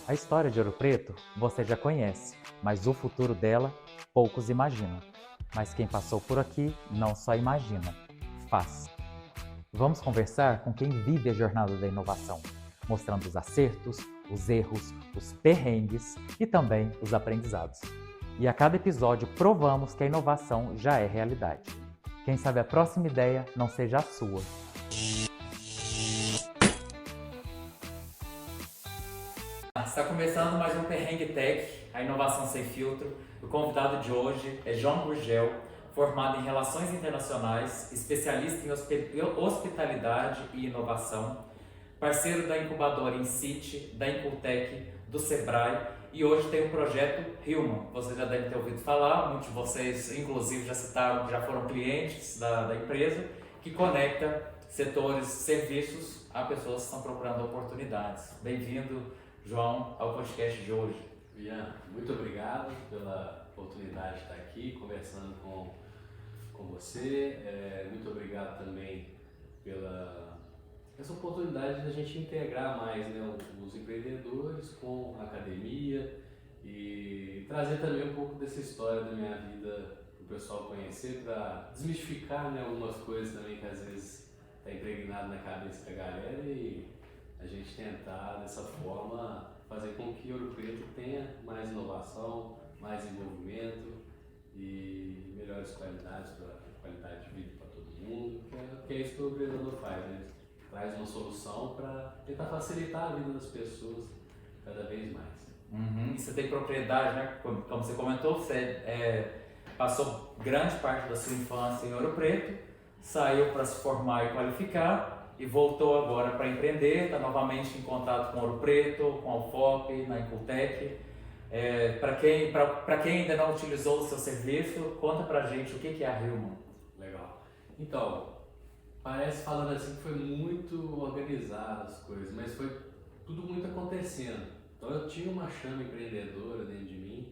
A história de Ouro Preto você já conhece, mas o futuro dela poucos imaginam. Mas quem passou por aqui não só imagina, faz. Vamos conversar com quem vive a jornada da inovação, mostrando os acertos, os erros, os perrengues e também os aprendizados. E a cada episódio provamos que a inovação já é realidade. Quem sabe a próxima ideia não seja a sua. Está começando mais um Perrengue Tech, a inovação sem filtro. O convidado de hoje é João Gurgel, formado em Relações Internacionais, especialista em hospitalidade e inovação, parceiro da incubadora InCity, da Incultec, do Sebrae e hoje tem o projeto Human. Você já deve ter ouvido falar, muitos de vocês inclusive já citaram, já foram clientes da empresa, que conecta setores, serviços a pessoas que estão procurando oportunidades. Bem-vindo, João, ao podcast de hoje. Ian, muito obrigado pela oportunidade de estar aqui conversando com você. Muito obrigado também pela essa oportunidade de a gente integrar mais, né, os empreendedores com a academia e trazer também um pouco dessa história da minha vida para o pessoal conhecer, para desmistificar, né, algumas coisas também que às vezes está impregnado na cabeça da galera e a gente tentar dessa forma fazer com que Ouro Preto tenha mais inovação, mais envolvimento e melhores qualidades para qualidade de vida para todo mundo, que é isso que o empreendedor faz, né? Traz uma solução para tentar facilitar a vida das pessoas cada vez mais. E você tem propriedade, né? Como você comentou, você passou grande parte da sua infância em Ouro Preto, saiu para se formar e qualificar e voltou agora para empreender, está novamente em contato com Ouro Preto, com a UFOP, na Incultec. Para quem ainda não utilizou o seu serviço, conta pra gente o que é a Human. Legal. Então, parece falando assim que foi muito organizado as coisas, mas foi tudo muito acontecendo. Então eu tinha uma chama empreendedora dentro de mim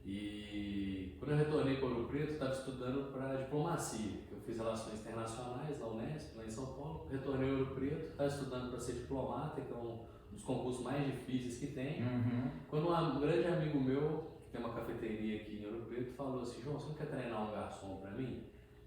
e quando eu retornei para Ouro Preto, estava estudando para diplomacia. Eu fiz relações internacionais na Unesp, lá em São Paulo. Retornei a Ouro Preto, estava estudando para ser diplomata, que é um dos concursos mais difíceis que tem. Quando um grande amigo meu, que tem uma cafeteria aqui em Ouro Preto, falou assim: João, você não quer treinar um garçom para mim?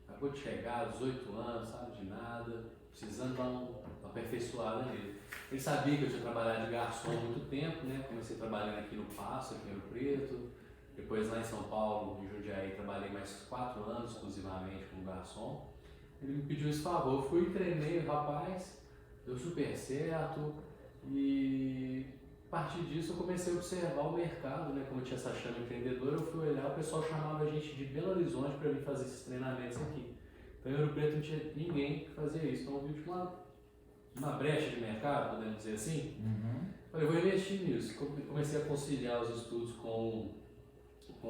Acabou de chegar, 18 anos, sabe de nada, precisando dar uma aperfeiçoada nele. Ele sabia que eu tinha trabalhado de garçom há muito tempo, né? Comecei trabalhando aqui no Paço, aqui em Ouro Preto. Depois lá em São Paulo, em Jundiaí, trabalhei mais 4 anos exclusivamente como garçom. Ele me pediu esse favor, eu fui, treinei o rapaz, deu super certo e a partir disso eu comecei a observar o mercado, né? Como eu tinha essa chama empreendedora, eu fui olhar, o pessoal chamava a gente de Belo Horizonte para vir fazer esses treinamentos aqui. Então em Ouro Preto não tinha ninguém que fazia isso, então eu vi uma brecha de mercado, podemos dizer assim. Falei, vou investir nisso. Comecei a conciliar os estudos com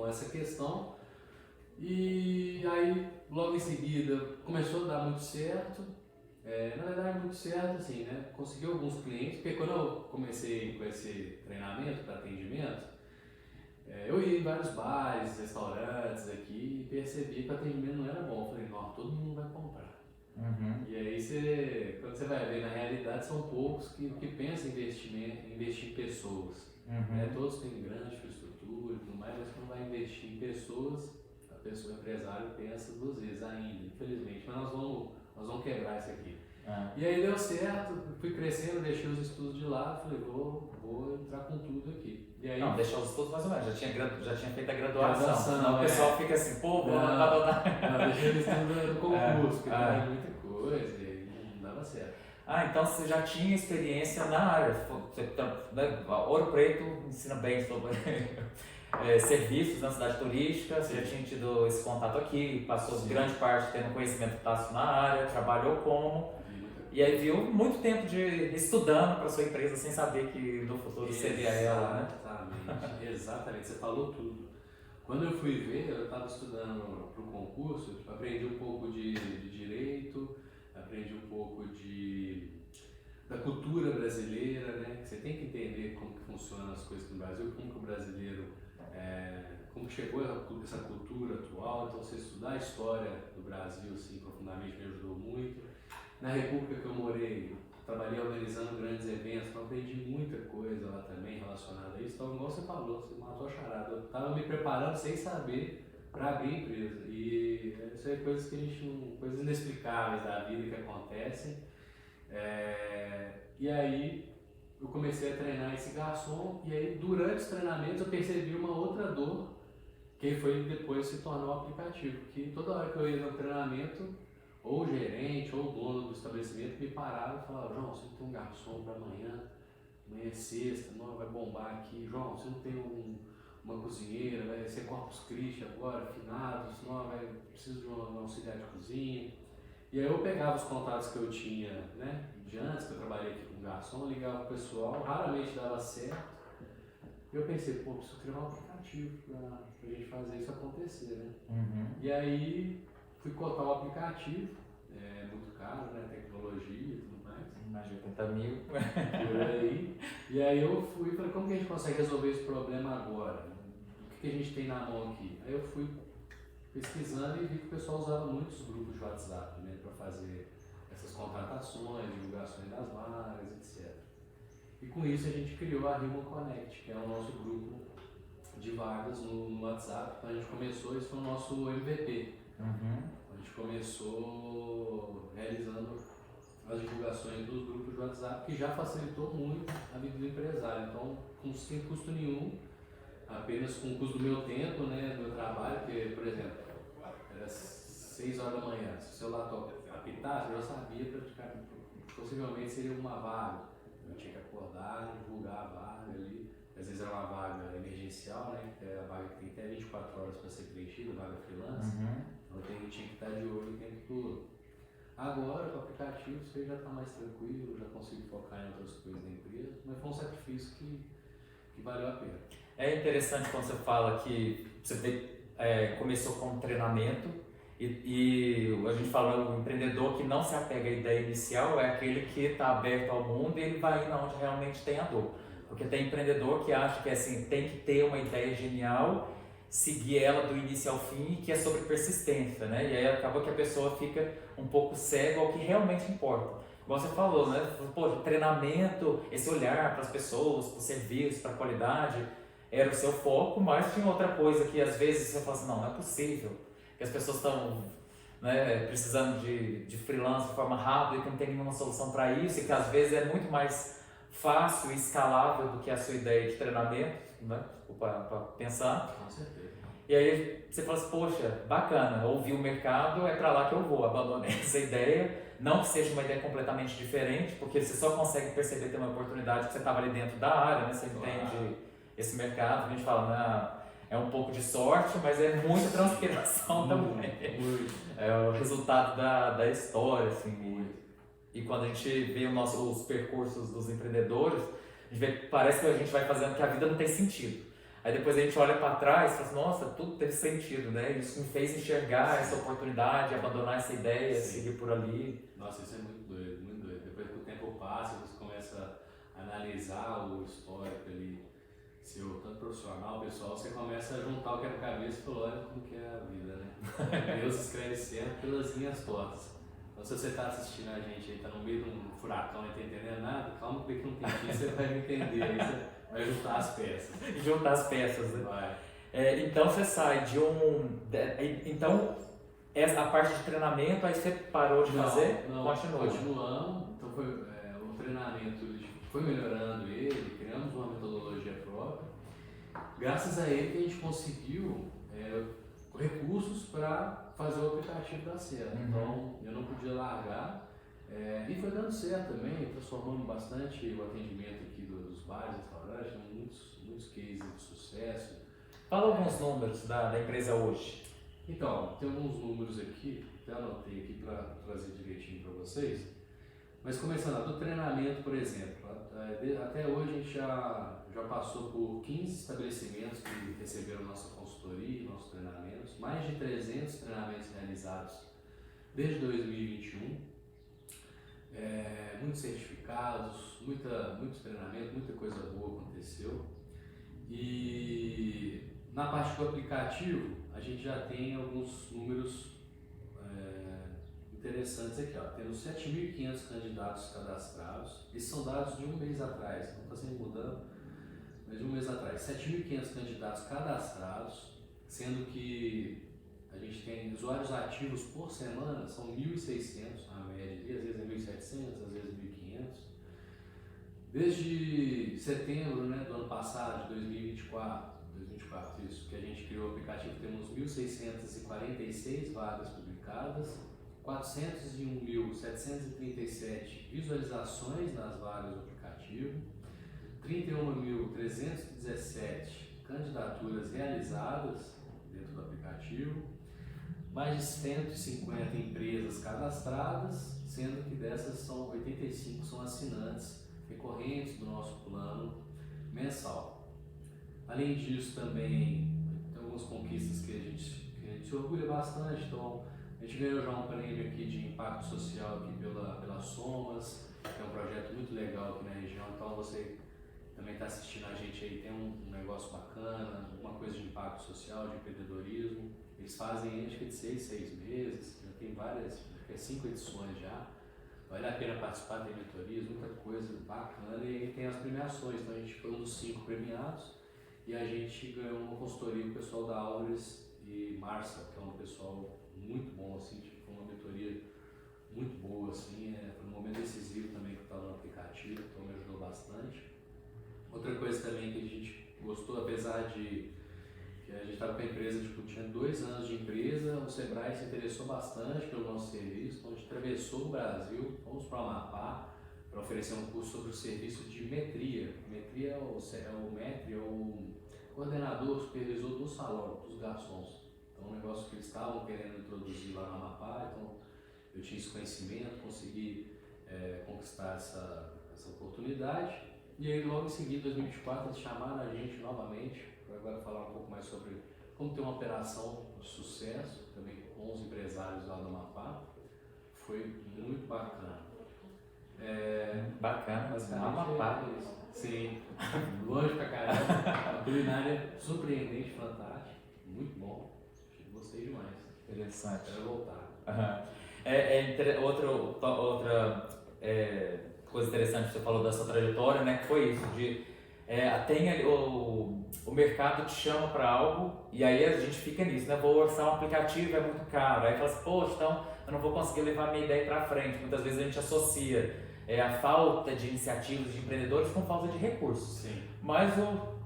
essa questão e aí logo em seguida começou a dar muito certo. Na verdade muito certo assim, né? Consegui alguns clientes, porque quando eu comecei com esse treinamento para atendimento, eu ia em vários bares, restaurantes aqui e percebi que o atendimento não era bom. Eu falei, não, todo mundo vai comprar. E aí quando você vai ver, na realidade são poucos que pensam em investir em pessoas. Todos têm grande infraestrutura e tudo mais, mas quando vai investir em pessoas, o empresário pensa 2 vezes ainda, infelizmente. Mas nós vamos quebrar isso aqui. E aí deu certo, fui crescendo, deixei os estudos de lado, falei, vou entrar com tudo aqui. E aí, Não, deixou os estudos mais ou menos, já tinha feito a graduação. Senão o pessoal fica assim, pô, vou abandonar. Não, deixei o estudo do concurso, porque era muita coisa e não dava certo. Então você já tinha experiência na área. Ouro Preto ensina bem sobre serviços na cidade turística, você já tinha tido esse contato aqui, passou grande parte tendo conhecimento tácito na área, trabalhou e aí viu muito tempo estudando para sua empresa sem saber que no futuro seria ela, né? Exatamente, você falou tudo. Quando eu fui ver, eu estava estudando para o concurso, aprendi um pouco de direito, aprendi um pouco da cultura brasileira, né? Você tem que entender como que funcionam as coisas no Brasil, como que o brasileiro, como chegou essa cultura atual. Então, você estudar a história do Brasil assim, profundamente me ajudou muito. Na República que eu morei, trabalhei organizando grandes eventos, então aprendi muita coisa lá também relacionada a Então, igual você falou, você matou a charada. Eu estava me preparando sem saber para abrir a empresa. E isso é coisas que a gente não, coisas inexplicáveis da vida que acontecem. E aí eu comecei a treinar esse garçom e aí durante os treinamentos eu percebi uma outra dor que foi depois se tornar o aplicativo, que toda hora que eu ia no treinamento, ou o gerente ou o dono do estabelecimento me parava e falava: João, você não tem um garçom para amanhã é sexta, não, vai bombar aqui. João, você não tem uma cozinheira, vai ser Corpus Christi agora, finados, não, preciso de um auxiliar de cozinha. E aí eu pegava os contatos que eu tinha, né, de antes, que eu trabalhei aqui com garçom, ligava pro pessoal, raramente dava certo. E eu pensei, pô, preciso criar um aplicativo pra gente fazer isso acontecer, né? Uhum. E aí fui cotar o aplicativo, muito caro, né, tecnologia e tudo mais. Mais de 80 mil. Por aí. E aí eu fui e falei, como que a gente consegue resolver esse problema agora? O que a gente tem na mão aqui? Aí eu fui pesquisando e vi que o pessoal usava muitos grupos de WhatsApp, né, para fazer essas contratações, divulgações das vagas, etc. E com isso a gente criou a Human Connect, que é o nosso grupo de vagas no WhatsApp. Então a gente começou, esse foi o nosso MVP. Uhum. A gente começou realizando as divulgações dos grupos de WhatsApp, que já facilitou muito a vida do empresário. Então, sem custo nenhum, apenas com o custo do meu tempo, né, do meu trabalho, porque, por exemplo, era 6 horas da manhã, se o celular apitasse, eu já sabia praticamente, possivelmente seria uma vaga. Eu tinha que acordar, divulgar a vaga ali. Às vezes era uma vaga emergencial, né, que é a vaga que tem até 24 horas para ser preenchida, vaga freelance. Então tinha que estar de olho o tempo todo. Agora, com o aplicativo, você já está mais tranquilo, já consigo focar em outras coisas da empresa, mas foi um sacrifício que valeu a pena. É interessante quando você fala que você começou com um treinamento e a gente fala o empreendedor que não se apega à ideia inicial é aquele que está aberto ao mundo e ele vai indo onde realmente tem a dor. Porque tem empreendedor que acha que assim, tem que ter uma ideia genial, seguir ela do início ao fim, que é sobre persistência, né? E aí acaba que a pessoa fica um pouco cega ao que realmente importa. Igual você falou, né? Poxa, treinamento, esse olhar para as pessoas, para o serviço, para a qualidade, era o seu foco, mas tinha outra coisa que às vezes você fala assim, não é possível, que as pessoas estão, né, precisando de freelance de forma rápida e que não tem nenhuma solução para isso, e que às vezes é muito mais fácil e escalável do que a sua ideia de treinamento, né? Para pensar. Com certeza. E aí você fala assim, poxa, bacana, ouvi o mercado, é para lá que eu vou, abandonei essa ideia, não que seja uma ideia completamente diferente, porque você só consegue perceber ter uma oportunidade que você estava ali dentro da área, né? Você entende esse mercado, a gente fala, é um pouco de sorte, mas é muita transpiração também. É o resultado da história, assim. E quando a gente vê os percursos dos empreendedores, a gente vê, parece que a gente vai fazendo que a vida não tem sentido. Aí depois a gente olha para trás e fala assim, nossa, tudo teve sentido, né? Isso me fez enxergar essa oportunidade, abandonar essa ideia, seguir por ali. Nossa, isso é muito doido, muito doido. Depois que o tempo passa, você começa a analisar o histórico ali, seu tanto profissional, pessoal, você começa a juntar o quebra-cabeça e falar, olha como que é a vida, né? Deus escreve sempre pelas linhas tortas. Então, se você está assistindo a gente aí, está no meio de um furacão e não está entendendo nada, calma que daqui a um tempinho você vai me entender, aí você vai juntar as peças. Juntar as peças, né? Vai. Então você sai de então, a parte de treinamento, aí você parou de fazer? Não, continuamos. Então o treinamento foi melhorando ele, criamos uma metodologia própria. Graças a ele que a gente conseguiu recursos para fazer o aplicativo dar certo. Então eu não podia largar. E foi dando certo também, transformando bastante o atendimento aqui dos bares, restaurantes, muitos cases de sucesso. Fala alguns números da empresa hoje. Então, tem alguns números aqui, até anotei aqui para trazer direitinho para vocês. Mas começando do treinamento, por exemplo, até hoje a gente já passou por 15 estabelecimentos que receberam nossa consultoria, nossos treinamentos, mais de 300 treinamentos realizados desde 2021. Muitos certificados, muito treinamento, muita coisa boa aconteceu. E na parte do aplicativo, a gente já tem alguns números interessantes aqui. Temos 7.500 candidatos cadastrados. Esses são dados de um mês atrás, não está sempre mudando, mas de um mês atrás. 7.500 candidatos cadastrados, sendo que a gente tem usuários ativos por semana, são 1.600 na média, às vezes é 1.700, às vezes 1.500. Desde setembro, né, do ano passado, de 2024, isso, que a gente criou o aplicativo, temos 1.646 vagas publicadas, 401.737 visualizações nas vagas do aplicativo, 31.317 candidaturas realizadas dentro do aplicativo, mais de 150 empresas cadastradas, sendo que dessas 85 são assinantes recorrentes do nosso plano mensal. Além disso, também tem algumas conquistas que a gente se orgulha bastante. Então, a gente ganhou já um prêmio aqui de impacto social aqui pela Somas, que é um projeto muito legal aqui na região. Então, você também está assistindo a gente aí, tem um negócio bacana, alguma coisa de impacto social, de empreendedorismo. Eles fazem, acho que de 6 meses, já tem várias, acho que é 5 edições já. Vale a pena participar, tem mentorias, muita coisa bacana, e aí tem as premiações. Então a gente foi um dos 5 premiados e a gente ganhou uma consultoria com o pessoal da Aures e Marça, que é um pessoal muito bom, assim, tipo, uma mentoria muito boa, assim, foi um momento decisivo também que eu estava no aplicativo, então me ajudou bastante. Outra coisa também que a gente gostou, apesar de que a gente estava com a empresa, tipo, tinha 2 anos de empresa, o Sebrae se interessou bastante pelo nosso serviço, então a gente atravessou o Brasil, fomos para o Amapá para oferecer um curso sobre o serviço de metria. Metria é o coordenador, supervisor do salão, dos garçons. Então, um negócio que eles estavam querendo introduzir lá no Amapá, então eu tinha esse conhecimento, consegui conquistar essa oportunidade. E aí, logo em seguida, em 2024, eles chamaram a gente novamente para agora falar um pouco mais sobre como ter uma operação de sucesso, também com os empresários lá do Amapá. Foi muito bacana. Bacana, Amapá. Sim, longe pra caramba, uma culinária surpreendente, fantástica, muito bom, gostei demais. Interessante. Quero voltar. Outra coisa interessante que você falou da sua trajetória, né, que foi isso, tem ali o mercado te chama para algo e aí a gente fica nisso, né, vou orçar um aplicativo, é muito caro, aí fala assim, poxa, então eu não vou conseguir levar minha ideia para frente. Muitas vezes a gente associa a falta de iniciativas de empreendedores com falta de recursos. Sim. Mas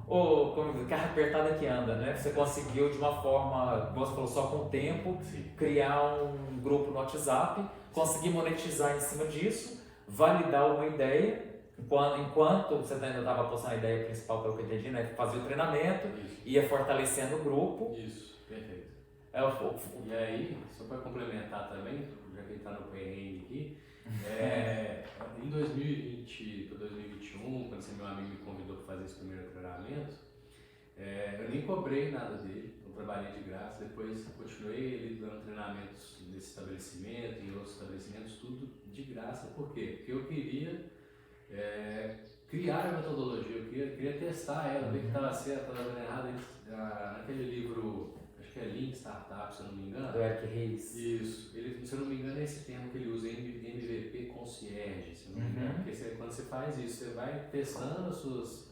como carro apertado que anda, né? Você conseguiu de uma forma, como você falou, só com o tempo, Sim. criar um grupo no WhatsApp, conseguir monetizar em cima disso, validar uma ideia, enquanto você ainda estava postando a ideia principal, pelo que eu entendi, né? Fazer o treinamento, Isso. ia fortalecendo o grupo. Isso, perfeito. E aí, só para complementar também, já que ele está no perrengue aqui, em 2020 para 2021, quando meu amigo me convidou para fazer esse primeiro treinamento, eu nem cobrei nada dele, eu trabalhei de graça, depois continuei ele dando treinamentos nesse estabelecimento, em outros estabelecimentos, tudo de graça. Por quê? Porque eu queria criar a metodologia, eu queria testar ela, ver que estava certo, estava dando errado. Naquele livro, acho que é Lean Startup, se eu não me engano. Do Eric Ries. Isso. Ele, se eu não me engano, é esse termo que ele usa, MVP Concierge, se eu não me engano. Porque quando você faz isso, você vai testando as suas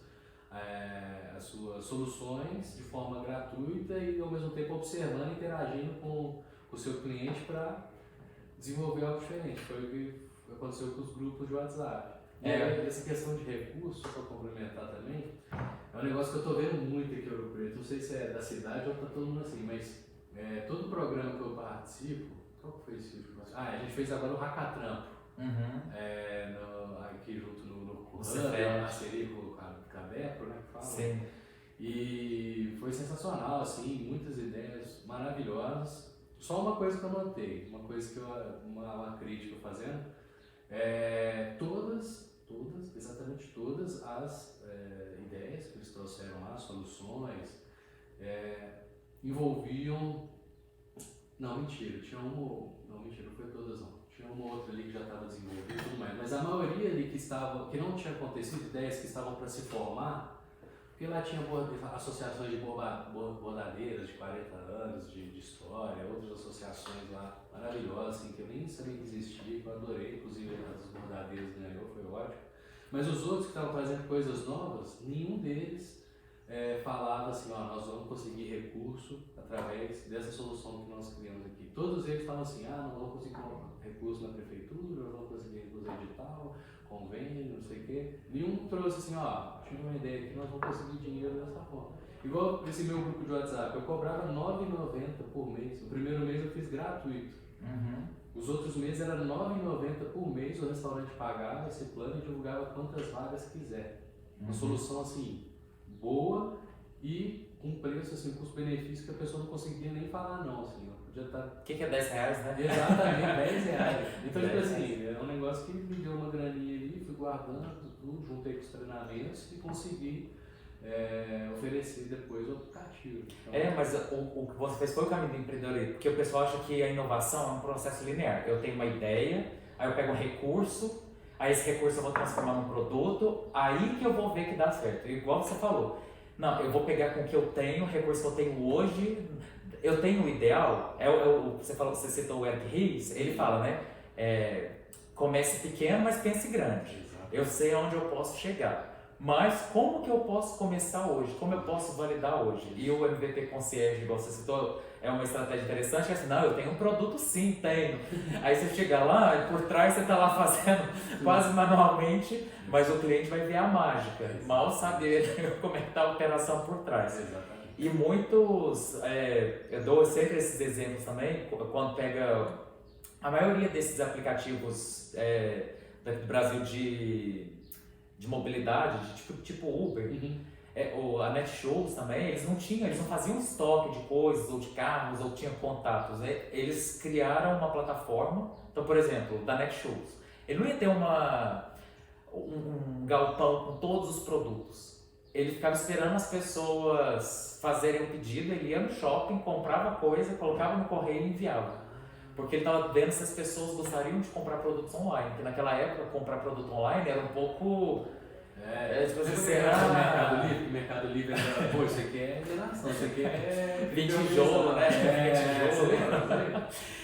soluções de forma gratuita e, ao mesmo tempo, observando e interagindo com o seu cliente para desenvolver algo diferente. Foi o que aconteceu com os grupos de WhatsApp. Essa questão de recursos, para complementar também, é um negócio que eu estou vendo muito aqui em Ouro Preto. Não sei se é da cidade ou está todo mundo assim, mas todo programa que eu participo, qual foi esse último? A gente fez agora o Hackatrampo, aqui junto no curso, uma parceria com o Cadeco, né, que fala. Sim. E foi sensacional, assim, muitas ideias maravilhosas. Só uma coisa que eu notei, uma crítica fazendo, exatamente todas as ideias que eles trouxeram lá, soluções, envolviam. Não, mentira, não foi todas não. Tinha uma outra ali que já estava desenvolvida e tudo mais, mas a maioria ali que não tinha acontecido, ideias que estavam para se formar, porque lá tinha associações de bordadeiras de 40 anos de história, outras associações lá maravilhosas, assim, que eu nem sabia que existia, que eu adorei, inclusive as dos bordadeiras ganhou, foi ótimo. Mas os outros que estavam fazendo coisas novas, nenhum deles falava assim, ó, nós vamos conseguir recurso através dessa solução que nós criamos aqui. Todos eles falavam assim, não vamos conseguir recurso na prefeitura, não vamos conseguir recurso edital, convênio, não sei o quê. Nenhum trouxe assim, tive uma ideia aqui, nós vamos conseguir dinheiro dessa forma. Igual esse meu grupo de WhatsApp, eu cobrava R$ 9,90 por mês. O primeiro mês eu fiz gratuito. Os outros meses era R$ 9,90 por mês, o restaurante pagava esse plano e divulgava quantas vagas quiser. Uma solução assim, boa e com preço, assim, custo-benefício que a pessoa não conseguia nem falar não, assim, podia estar... O que é R$10, né? Exatamente, R$10. Então, tipo assim, é um negócio que me deu uma graninha ali, fui guardando tudo, juntei com os treinamentos e consegui oferecer depois o aplicativo. Então, mas o que você fez foi o caminho do empreendedorismo, porque o pessoal acha que a inovação é um processo linear. Eu tenho uma ideia, aí eu pego um recurso, aí esse recurso eu vou transformar num produto, aí que eu vou ver que dá certo. Igual você falou, não, eu vou pegar com o que eu tenho, o recurso que eu tenho hoje, eu tenho o ideal, você citou o Eric Ries, ele fala, né, comece pequeno, mas pense grande. Exato. Eu sei aonde eu posso chegar. Mas como que eu posso começar hoje? Como eu posso validar hoje? E o MVP Concierge, igual você citou, é uma estratégia interessante, é assim, não, eu tenho um produto sim, tenho. Aí você chega lá e por trás você está lá fazendo quase manualmente, mas o cliente vai ver a mágica. Mal sabe ele como é que está a operação por trás. Exatamente. E muitos, eu dou sempre esses exemplos também, quando pega a maioria desses aplicativos daqui do Brasil de mobilidade, tipo Uber, a Netshoes também, eles não faziam estoque de coisas, ou de carros, ou tinham contatos, né? Eles criaram uma plataforma, então por exemplo, da Netshoes, ele não ia ter um galpão com todos os produtos, ele ficava esperando as pessoas fazerem o pedido, ele ia no shopping, comprava coisa, colocava no correio e enviava. Porque ele estava vendo se as pessoas gostariam de comprar produtos online. Porque naquela época, comprar produto online era um pouco... O Mercado Livre era, pô, isso aqui é geração, isso aqui é... Vem tijolo, né?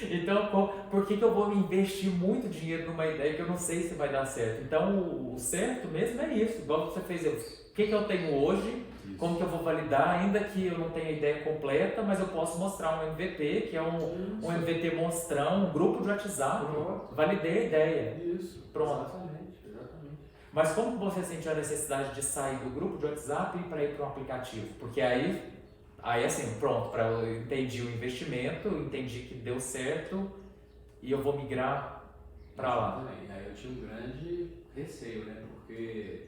Então, por que eu vou investir muito dinheiro numa ideia que eu não sei se vai dar certo? Então, o certo mesmo é isso. Igual você fez, o que eu tenho hoje, como que eu vou validar, ainda que eu não tenha a ideia completa, mas eu posso mostrar um MVP, que é um MVP monstrão, um grupo de WhatsApp. Pronto. Validei a ideia. Isso. Pronto. Exatamente. Mas como você sentiu a necessidade de sair do grupo de WhatsApp e para ir para um aplicativo? Porque aí assim, pronto, eu entendi o investimento, entendi que deu certo e eu vou migrar para lá. Exatamente. Aí eu tinha um grande receio, né? Porque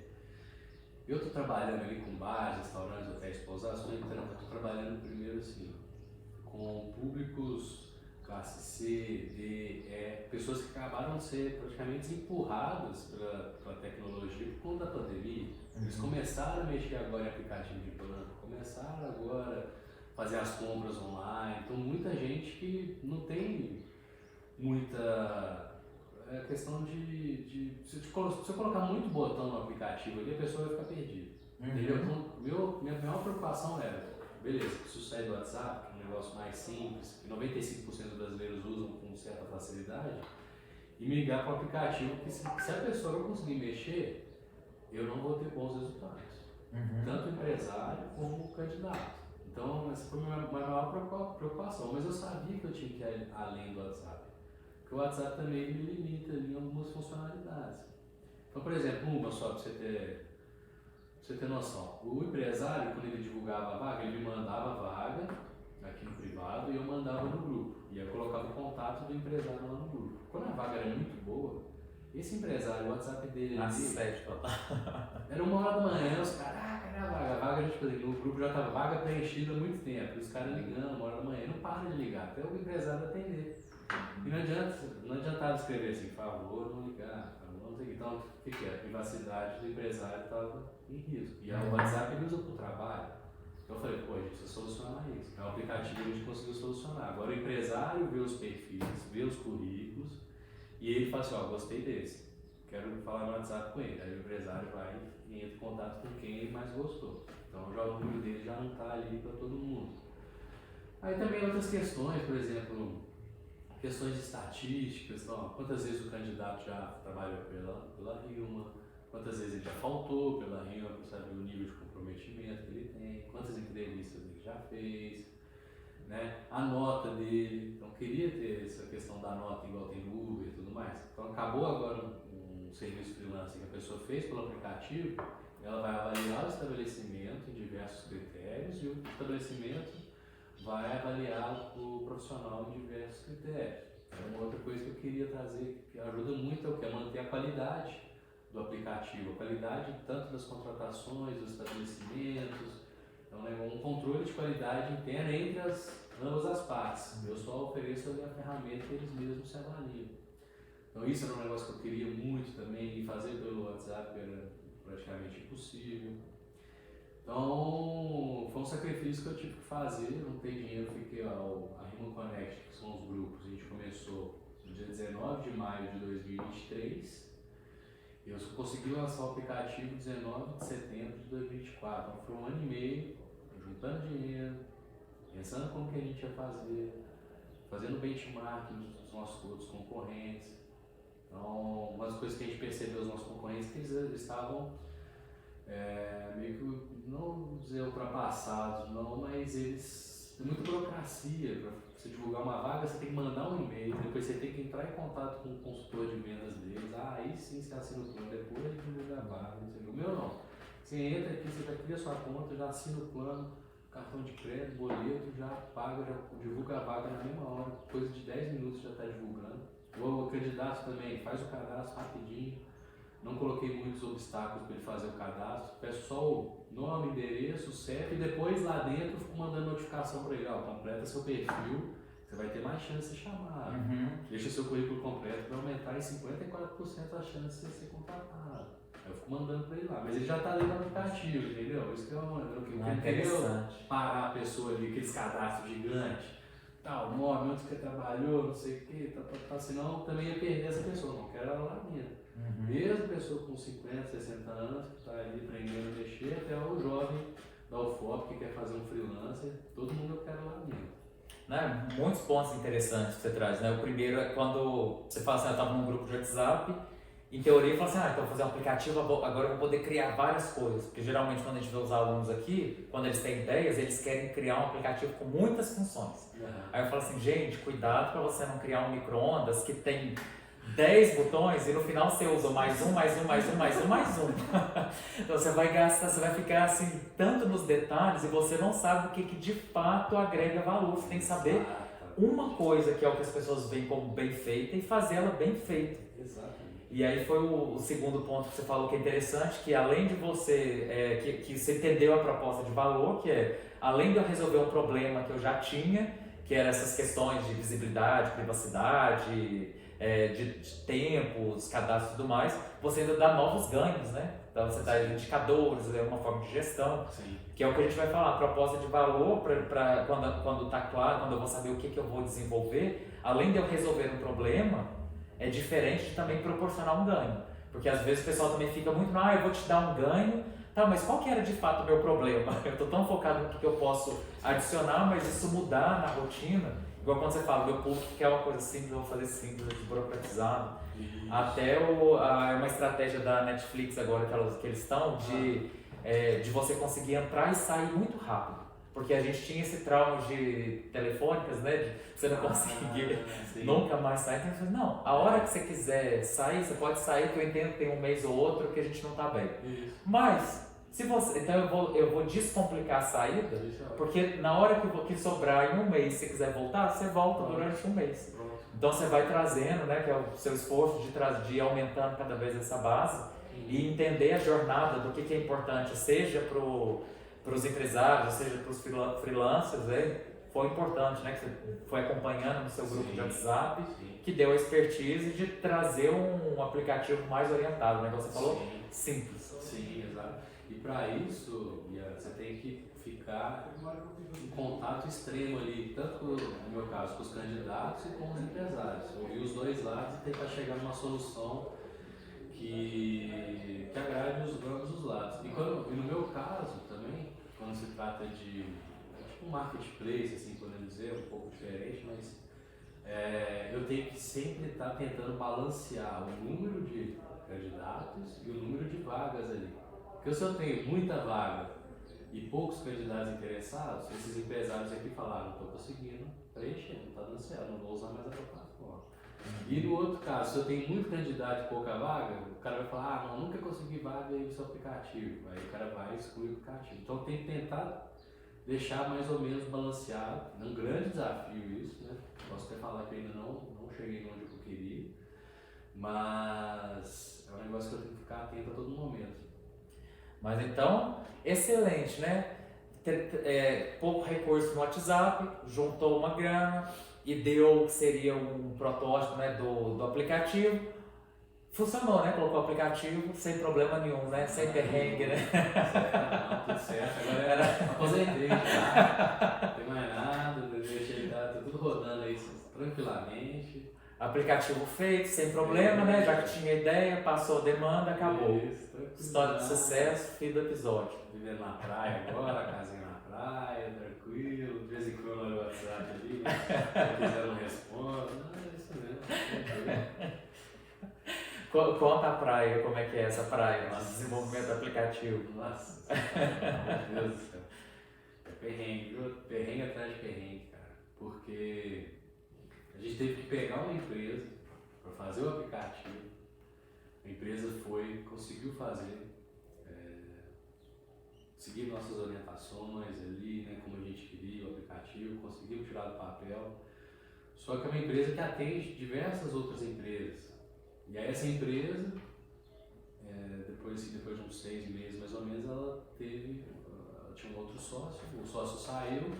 eu estou trabalhando ali com bares, restaurantes, hotéis, pousadas, eu estou trabalhando primeiro assim, com públicos classe C, D, E, pessoas que acabaram de ser praticamente empurradas pela tecnologia por conta da pandemia. Eles começaram a mexer agora em aplicativo de banco, começaram agora a fazer as compras online. Então, muita gente que não tem muita questão de se eu colocar muito botão no aplicativo ali, a pessoa vai ficar perdida. Entendeu? Então, minha maior preocupação era, beleza, preciso sair do WhatsApp, que é um negócio mais simples, que 95% dos brasileiros usam com certa facilidade, e migrar para o aplicativo, que se a pessoa não conseguir mexer, eu não vou ter bons resultados. Tanto o empresário como o candidato. Então, essa foi a minha maior preocupação, mas eu sabia que eu tinha que ir além do WhatsApp. Porque o WhatsApp também me limita ali em algumas funcionalidades. Então, por exemplo, só para você ter noção, o empresário, quando ele divulgava a vaga, ele me mandava a vaga aqui no privado e eu mandava no grupo. E eu colocava o contato do empresário lá no grupo. Quando a vaga era muito boa, esse empresário, o WhatsApp dele era 1h da manhã, os caras, cadê a vaga? A vaga, tipo, no grupo já estava vaga preenchida há muito tempo. Os caras ligando 1h da manhã, não para de ligar, até o empresário atender. E não adiantava escrever assim, por favor, não ligar, não sei o que. Então, o que é? A privacidade do empresário estava em risco. E o WhatsApp ele usa para o trabalho. Então eu falei, pô, a gente precisa solucionar isso. É um aplicativo que a gente conseguiu solucionar. Agora o empresário vê os perfis, vê os currículos e ele fala assim, gostei desse, quero falar no WhatsApp com ele. Aí o empresário vai e entra em contato com quem ele mais gostou. Então já o número dele já não está ali para todo mundo. Aí também outras questões, por exemplo, questões de estatísticas, então, quantas vezes o candidato já trabalhou pela RILMA, quantas vezes ele já faltou pela RILMA para saber o nível de comprometimento que ele tem, quantas já fez, né? A nota dele, então queria ter essa questão da nota igual tem no Uber e tudo mais. Então acabou agora um serviço freelance que a pessoa fez pelo aplicativo, ela vai avaliar o estabelecimento em diversos critérios e o estabelecimento vai avaliar o profissional em diversos critérios. Então, uma outra coisa que eu queria trazer, que ajuda muito, é o que? É manter a qualidade do aplicativo, a qualidade tanto das contratações, dos estabelecimentos, então, né, um controle de qualidade interna entre ambas as partes. Eu só ofereço ali a ferramenta e eles mesmos se avaliam. Então isso era um negócio que eu queria muito também, e fazer pelo WhatsApp era praticamente impossível. Então foi um sacrifício que eu tive que fazer, não ter dinheiro, fiquei a Rima Connect, que são os grupos, a gente começou no dia 19 de maio de 2023, e eu consegui lançar o aplicativo 19 de setembro de 2024, então foi um ano e meio, juntando dinheiro, pensando como que a gente ia fazer, fazendo benchmarking dos nossos outros concorrentes. Então, uma das coisas que a gente percebeu dos nossos concorrentes é que eles estavam meio que, não dizer ultrapassados, não, mas eles têm muita burocracia. Para você divulgar uma vaga, você tem que mandar um e-mail, depois você tem que entrar em contato com o consultor de vendas deles, aí sim você assina o plano, depois divulga a vaga, não sei o que. O meu não. Você entra aqui, você já cria sua conta, já assina o plano, cartão de crédito, boleto, já paga, já divulga a vaga na mesma hora, coisa de 10 minutos já está divulgando. O candidato também faz o cadastro rapidinho, não coloquei muitos obstáculos para ele fazer o cadastro, peço só o nome, endereço, CEP e depois lá dentro eu fico mandando notificação para ele, ó, completa seu perfil, você vai ter mais chance de ser chamado. Deixa seu currículo completo para aumentar em 54% a chance de você ser contratado. Eu fico mandando para ele lá, mas ele já está ali no aplicativo, entendeu? Isso que eu queria parar a pessoa ali, aqueles cadastros gigantes, tal, nome, onde você trabalhou, não sei o que, senão também ia perder essa pessoa, não quero ela lá dentro. Mesmo pessoa com 50, 60 anos, que está ali aprendendo a mexer, até o jovem da UFOP que quer fazer um freelancer, todo mundo eu quero lá dentro. Né? Muitos pontos interessantes que você traz, né? O primeiro é quando você fala assim, eu estava num grupo de WhatsApp, em teoria eu falo assim, então vou fazer um aplicativo, agora eu vou poder criar várias coisas, porque geralmente quando a gente vê os alunos aqui, quando eles têm ideias, eles querem criar um aplicativo com muitas funções. Aí eu falo assim, gente, cuidado para você não criar um micro-ondas que tem 10 botões e no final você usa mais um. Então você vai gastar, você vai ficar assim tanto nos detalhes e você não sabe o que de fato agrega valor. Você tem que saber uma coisa que é o que as pessoas veem como bem feita e fazer ela bem feita. Exatamente. E aí foi o segundo ponto que você falou que é interessante, que além de você, que você entendeu a proposta de valor, que é além de eu resolver um problema que eu já tinha, que eram essas questões de visibilidade, privacidade, de tempos, cadastros e tudo mais, você ainda dá novos ganhos, né? Então você dá indicadores, é uma forma de gestão, Sim. Que é o que a gente vai falar, a proposta de valor, para quando está claro, quando eu vou saber o que eu vou desenvolver, além de eu resolver um problema, é diferente de também proporcionar um ganho. Porque às vezes o pessoal também fica muito, eu vou te dar um ganho, tá, mas qual que era de fato o meu problema? Eu estou tão focado no que eu posso adicionar, mas isso mudar na rotina, igual quando você fala, meu público quer uma coisa simples, eu vou fazer simples, desburocratizado. Até uma estratégia da Netflix agora que eles estão de você conseguir entrar e sair muito rápido. Porque a gente tinha esse trauma de telefônicas, né? De você não conseguir nunca mais sair. Então, eu falei, não, a hora que você quiser sair, você pode sair, que eu entendo que tem um mês ou outro que a gente não está bem. Isso. Mas, se você, então eu vou descomplicar a saída, porque na hora que sobrar em um mês, se você quiser voltar, você volta durante um mês. Então você vai trazendo, né? Que é o seu esforço de ir aumentando cada vez essa base e entender a jornada do que é importante, seja para os empresários, seja para os freelancers, foi importante, né? Que você foi acompanhando no seu grupo de WhatsApp, que deu a expertise de trazer um aplicativo mais orientado, né? Como você falou, simples. Sim, exato. E para isso, você tem que ficar em contato extremo ali, tanto no meu caso com os candidatos e com os empresários. Ouvir os dois lados e tentar chegar numa solução que agrade ambos os lados. E no meu caso também, quando se trata de tipo um marketplace, assim, podemos dizer, um pouco diferente, mas eu tenho que sempre estar tentando balancear o número de candidatos e o número de vagas ali. Porque se eu tenho muita vaga e poucos candidatos interessados, esses empresários aqui falaram, não estou conseguindo preencher, não está dando certo, não vou usar mais a plataforma. E no outro caso, se eu tenho muito candidato e pouca vaga, o cara vai falar, ah, não, nunca consegui vaga aí no seu aplicativo. Aí o cara vai excluir o aplicativo. Então tem que tentar deixar mais ou menos balanceado. É um grande desafio isso, né? Posso até falar que ainda não cheguei onde eu queria, mas é um negócio que eu tenho que ficar atento a todo momento. Mas então, excelente, né? Pouco recurso no WhatsApp, juntou uma grana e deu o que seria um protótipo, né, do aplicativo. Funcionou, né? Colocou o aplicativo sem problema nenhum, né? Sem perrengue, né? Não, tudo certo. Agora aposentei já, não tem mais nada, deixei tá tudo rodando aí tranquilamente. Aplicativo feito, sem problema, né? Já que tinha ideia, passou a demanda, acabou. Isso, História de sucesso, fim do episódio. Vivendo na praia agora, casinha na praia, tranquilo, de vez em quando olha o WhatsApp ali, se quiser não respondo. Não, é isso mesmo. Conta a praia, como é que é essa praia, Nossa. desenvolvimento do aplicativo. Nossa, meu Deus do céu. É perrengue, viu? Perrengue atrás de perrengue, cara. Porque a gente teve que pegar uma empresa para fazer o aplicativo. A empresa conseguiu fazer, seguir nossas orientações ali, né, como a gente queria, o aplicativo, conseguimos tirar do papel. Só que é uma empresa que atende diversas outras empresas. E aí essa empresa, depois de uns 6 meses mais ou menos, ela tinha um outro sócio, o sócio saiu,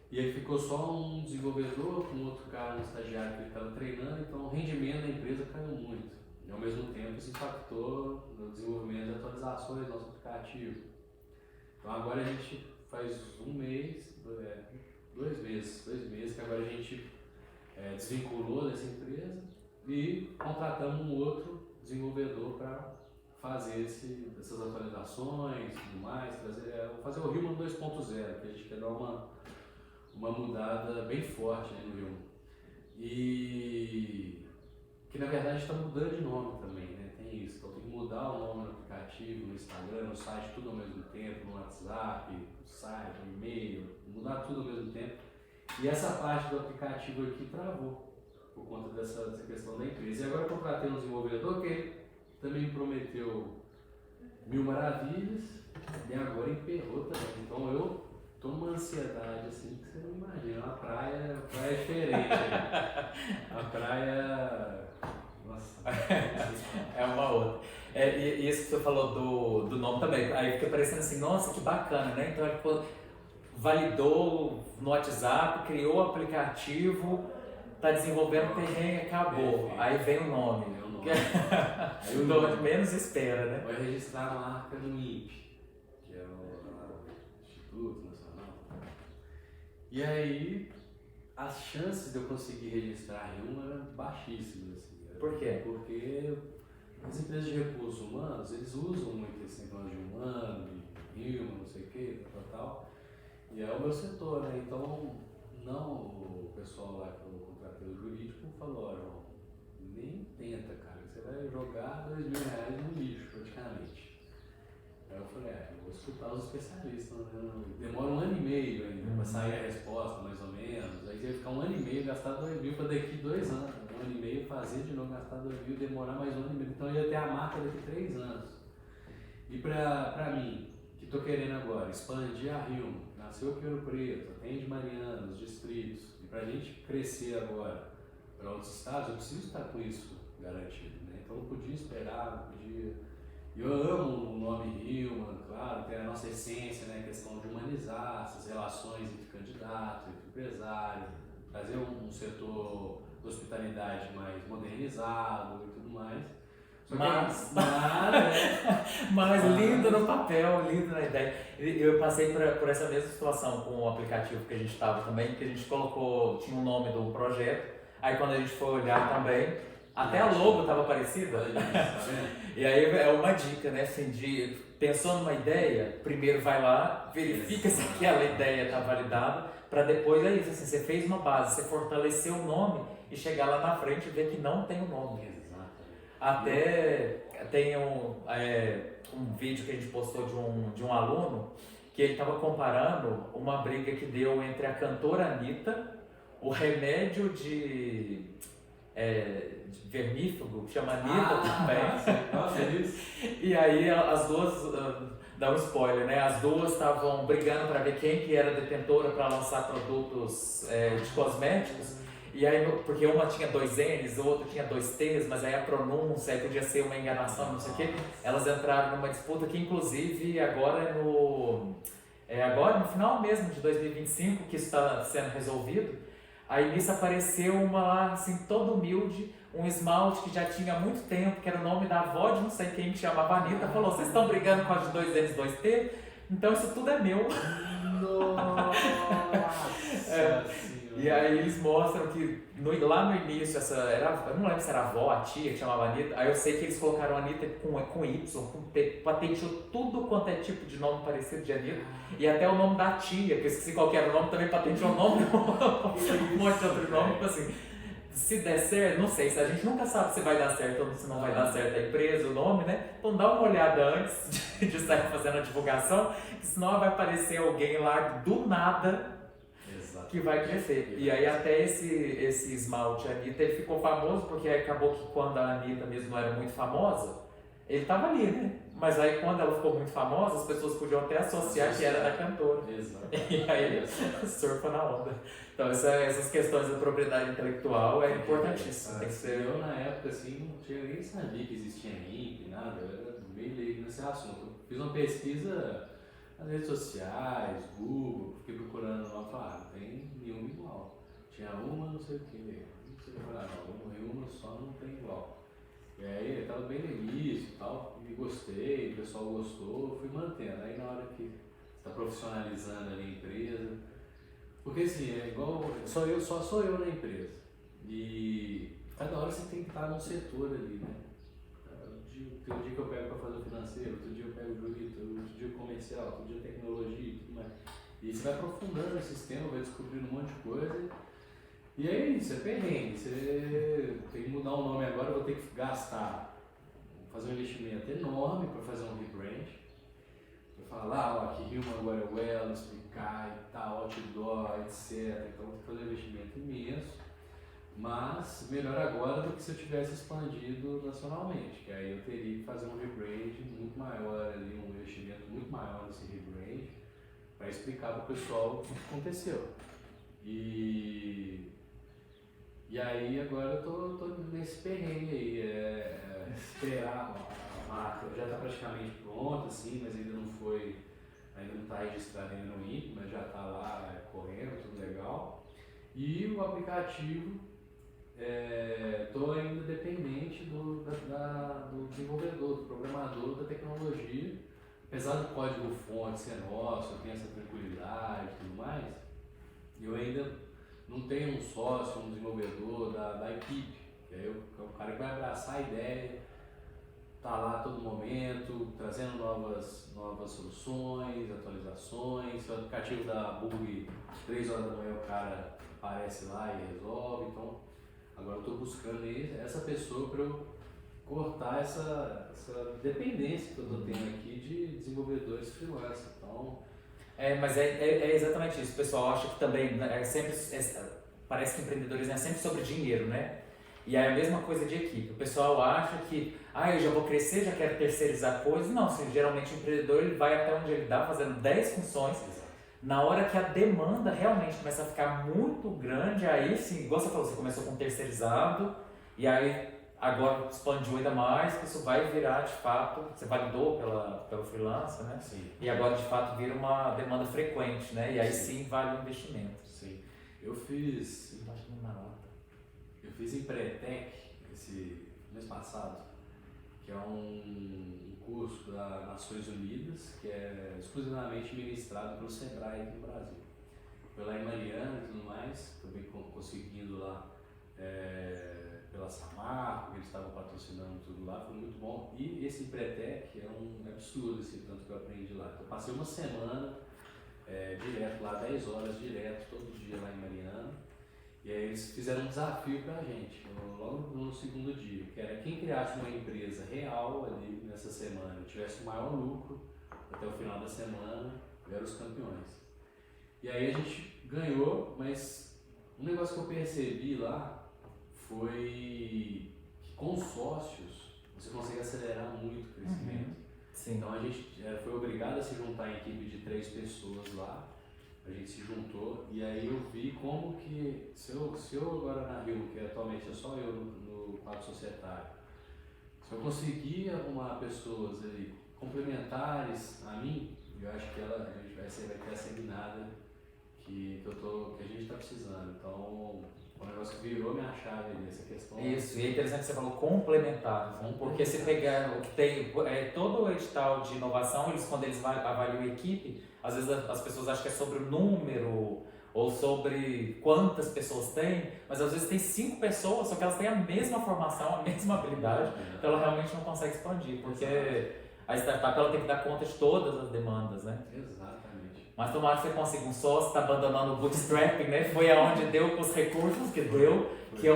e aí ficou só um desenvolvedor com outro cara, um estagiário que ele estava treinando, então o rendimento da empresa caiu muito. E ao mesmo tempo isso impactou no desenvolvimento de atualizações do nosso aplicativo. Então agora a gente faz 2 meses que agora a gente desvinculou dessa empresa e contratamos um outro desenvolvedor para fazer essas atualizações e tudo mais, fazer o Human 2.0, que a gente quer dar uma mudada bem forte aí no Human. E que na verdade está mudando de nome também, né? Tem isso, então tem que mudar o nome no aplicativo, no Instagram, no site, tudo ao mesmo tempo, no WhatsApp, no site, no e-mail, mudar tudo ao mesmo tempo. E essa parte do aplicativo aqui travou por conta dessa questão da empresa. E agora eu contratei um desenvolvedor que ele também me prometeu 1000 maravilhas e agora emperrou também. Então eu tô numa ansiedade assim que você não imagina. A praia é diferente. A praia. Nossa. É uma outra. E isso que você falou do nome também. Aí fica parecendo assim, nossa, que bacana, né? Então ele validou no WhatsApp, criou o aplicativo, tá desenvolvendo o perrengue, acabou. Aí vem o nome. Aí o nome menos espera, né? Vai registrar a marca no INPE, que é o Instituto Nacional. E aí as chances de eu conseguir registrar em uma eram baixíssimas. Assim. Por quê? Porque as empresas de recursos humanos, eles usam muito esse negócio de humano, de human, não sei o que, tal. E é o meu setor, né? Então, o pessoal lá que eu contratei o jurídico falou, ó, João, nem tenta, cara, você vai jogar R$2.000 no lixo, praticamente. Aí eu falei, eu vou escutar os especialistas, né? Demora 1 ano e meio ainda para sair a resposta, mais ou menos. Aí você vai ficar 1 ano e meio, gastar R$2.000 para daqui 2 anos. 1 ano e meio fazer de novo, gastar R$2.000, demorar mais 1 ano e meio. Então eu ia ter a marca daqui 3 anos. E pra mim, que tô querendo agora, expandir a Rio, nasceu o Ouro Preto, atende Mariana, os distritos. E pra gente crescer agora para outros estados, eu preciso estar com isso garantido, né? Então eu não podia esperar, não podia. Eu amo o nome Human, claro, tem a nossa essência, né? A questão de humanizar essas relações entre candidatos, entre empresários, trazer um setor de hospitalidade mais modernizado e tudo mais. Mas lindo no papel, lindo na ideia. Eu passei por essa mesma situação com o aplicativo que a gente estava também, que a gente colocou, tinha o nome do projeto, aí quando a gente foi olhar também, até a logo estava parecida. E aí é uma dica, né? Assim, pensou numa ideia, primeiro vai lá, verifica se aquela ideia está validada, para depois é isso, assim, você fez uma base, você fortaleceu o nome e chegar lá na frente e ver que não tem o nome. Até tem um vídeo que a gente postou de um aluno que ele estava comparando uma briga que deu entre a cantora Anitta, o remédio de vermífugo, que chama Anitta também. Nossa, é isso? E aí as duas, dá um spoiler, né? As duas estavam brigando para ver quem que era detentora para lançar produtos de cosméticos. E aí, porque uma tinha 2 N's, a outra tinha 2 T's, mas aí a pronúncia aí podia ser uma enganação, não sei o quê. Elas entraram numa disputa que, inclusive, agora no final mesmo de 2025, que isso está sendo resolvido. Aí nisso apareceu uma lá, assim, toda humilde, um esmalte que já tinha há muito tempo, que era o nome da avó de não sei quem, que chamava Anitta, falou: vocês estão brigando com a de 2 N's, 2 T? Então isso tudo é meu. Nossa! E aí eles mostram que lá no início, eu não lembro se era a avó, a tia que chamava Anitta, aí eu sei que eles colocaram a Anitta com Y, com P, patenteou tudo quanto é tipo de nome parecido de Anitta, e até o nome da tia, que eu esqueci qual que era o nome, também patenteou o nome, um monte de outro nome, tipo assim, se der certo, não sei, a gente nunca sabe se vai dar certo ou se não vai dar certo a empresa, o nome, né? Então dá uma olhada antes de sair fazendo a divulgação, que senão vai aparecer alguém lá do nada que vai crescer. E aí até esse esmalte Anitta, ele ficou famoso porque acabou que quando a Anitta mesmo não era muito famosa, ele tava ali, né? Mas aí quando ela ficou muito famosa, as pessoas podiam até associar que era da cantora. Exato. E aí surfa na onda. Então essas questões da propriedade intelectual é importantíssimo. Tem que ser... Eu na época assim, não tinha nem sabia que existia INPE, nada, eu era meio leigo nesse assunto. Eu fiz uma pesquisa nas redes sociais, Google, fiquei procurando lá e falei, não tem nenhum igual. Tinha uma, não sei o que, não sei falar não, uma só não tem igual. E aí eu tava bem no início e tal, e gostei, o pessoal gostou, fui mantendo. Aí na hora que você está profissionalizando ali a empresa, porque assim, é igual, só sou eu na empresa. E cada hora você tem que estar num setor ali, né? Tem um dia que eu pego para fazer o financeiro, outro dia eu pego o jurídico, outro dia o comercial, outro dia tecnologia e tudo mais. E você vai aprofundando o sistema, vai descobrindo um monte de coisa. E é isso, é perrengue. Você tem que mudar o nome agora, eu vou ter que gastar, fazer um investimento enorme para fazer um rebrand. Para falar, ó, aqui Human agora é Well, explicar e tal, outdoor, etc. Então tem que fazer um investimento imenso. Mas melhor agora do que se eu tivesse expandido nacionalmente, que aí eu teria que fazer um rebrand muito maior ali, um investimento muito maior nesse rebrand, para explicar para o pessoal o que aconteceu. E aí agora eu tô nesse perrengue aí, esperar a marca, já está praticamente pronta, assim, mas ainda não está registrado ainda no INPE, mas já está lá correndo, tudo legal. E o aplicativo, estou ainda dependente do desenvolvedor, do programador da tecnologia. Apesar do código-fonte ser nosso, eu tenho essa tranquilidade e tudo mais, eu ainda não tenho um sócio, um desenvolvedor da equipe, que é o cara que vai abraçar a ideia, tá lá a todo momento, trazendo novas soluções, atualizações. Se o aplicativo dá bug, 3 horas da manhã o cara aparece lá e resolve. Então, agora eu estou buscando essa pessoa para eu cortar essa dependência que eu estou tendo aqui de desenvolvedores freelance. Então, mas é exatamente isso. O pessoal acha que também, né, parece que empreendedorismo é sempre sobre dinheiro, né? E é a mesma coisa de equipe. O pessoal acha que, eu já vou crescer, já quero terceirizar coisas. Não, geralmente o empreendedor ele vai até onde ele dá, fazendo 10 funções. Na hora que a demanda realmente começa a ficar muito grande, aí sim, igual você falou, você começou com terceirizado, e aí agora expandiu ainda mais, que isso vai virar de fato, você validou pelo freelancer, né? Sim. E agora de fato vira uma demanda frequente, né? E aí sim vale o investimento. Sim. Eu fiz Empretec esse mês passado, que é um curso das Nações Unidas, que é exclusivamente ministrado pelo Sebrae aqui no Brasil. Foi lá em Mariana e tudo mais, também conseguindo lá pela Samarco, que eles estavam patrocinando tudo lá, foi muito bom. E esse Empretec é um absurdo esse tanto que eu aprendi lá. Então, eu passei uma semana direto lá, 10 horas direto, todo dia lá em Mariana. E aí eles fizeram um desafio pra gente, logo no segundo dia, que era quem criasse uma empresa real ali nessa semana, tivesse o maior lucro até o final da semana, eram os campeões. E aí a gente ganhou, mas um negócio que eu percebi lá foi que com sócios você consegue acelerar muito o crescimento. Sim. Então a gente foi obrigado a se juntar em equipe de 3 pessoas lá. A gente se juntou e aí eu vi como que, se eu agora na Rio, que atualmente é só eu no quadro societário, se eu conseguir arrumar pessoas ali complementares a mim, eu acho que a gente vai ter essa guinada que a gente está precisando. Então, o negócio que virou minha chave ali, essa questão. Isso, e é interessante que você falou complementares, né? Porque se pegar o que tem, todo o edital de inovação, quando eles avaliam a equipe, às vezes as pessoas acham que é sobre o número ou sobre quantas pessoas tem, mas às vezes tem 5 pessoas, só que elas têm a mesma formação, a mesma habilidade, então ela realmente não consegue expandir, porque a startup ela tem que dar conta de todas as demandas, né? Exatamente. Mas tomara que você consiga um sócio, está abandonando o bootstrapping, né? Foi aonde deu com os recursos que deu, que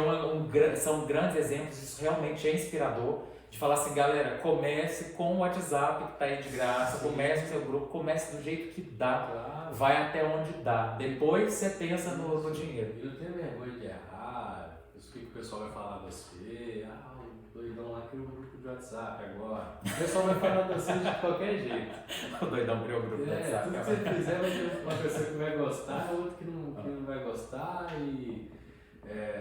são grandes exemplos, isso realmente é inspirador, de falar assim, galera, comece com o WhatsApp que está aí de graça, comece o seu grupo, comece do jeito que dá, vai até onde dá, depois você pensa no dinheiro. E não tenha vergonha de errar, o que o pessoal vai falar de você, o doidão lá criou um grupo de WhatsApp agora, o pessoal vai falar de você de qualquer jeito. O doidão criou o grupo de WhatsApp. Tudo que você fizer vai ter uma pessoa que vai gostar, outra que não vai gostar e...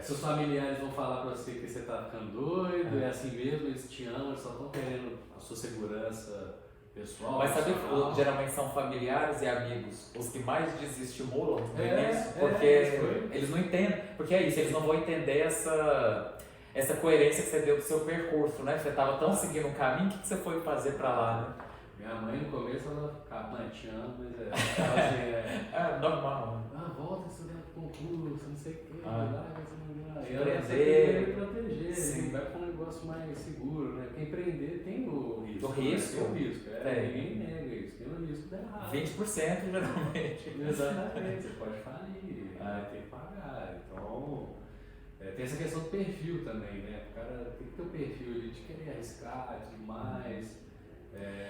seus familiares vão falar pra você que você tá ficando doido, é assim mesmo, eles te amam, eles só estão querendo a sua segurança pessoal. Mas sabe que geralmente são familiares e amigos os que mais desestimulam no início, porque eles não entendem, porque é isso, eles não vão entender essa coerência que você deu do seu percurso, né? Você estava tão seguindo um caminho, o que você foi fazer pra lá, né? Minha mãe no começo ela ficava manteando, mas ela normal. Volta estudando concurso, não sei o que, empreender, proteger, sim. Vai para um negócio mais seguro, né? Porque empreender tem o risco. O risco? Tem o risco, ninguém nega isso, tem o risco de dar errado. 20% geralmente. Exatamente, você pode falir, tem que pagar. Então, tem essa questão do perfil também, né? O cara tem que ter um perfil ali de querer arriscar e tudo mais.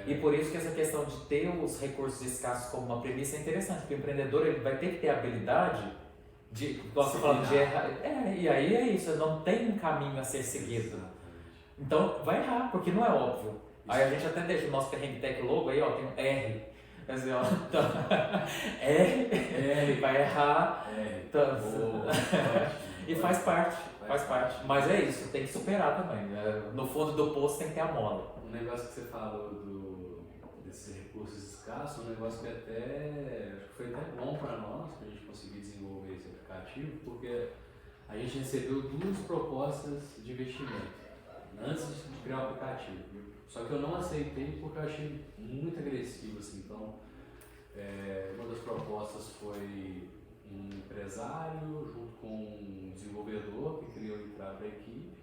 E por isso que essa questão de ter os recursos escassos como uma premissa é interessante, porque o empreendedor ele vai ter que ter a habilidade de, você falando de errar, e aí é isso, não tem um caminho a ser seguido. Então vai errar, porque não é óbvio. Isso. Aí a gente até deixa o nosso Perrengue Tech logo aí, ó, tem um R. Quer dizer, ó, então, R, vai errar. Então, e faz parte. Mas é isso, tem que superar também. No fundo do poço tem que ter a mola. Um negócio que você falou desses recursos escassos, um negócio que acho que foi até bom para nós, para a gente conseguir desenvolver esse aplicativo, porque a gente recebeu 2 propostas de investimento antes de criar o aplicativo. Só que eu não aceitei porque eu achei muito agressivo, assim. Então, uma das propostas foi um empresário junto com um desenvolvedor que queria entrar para a equipe.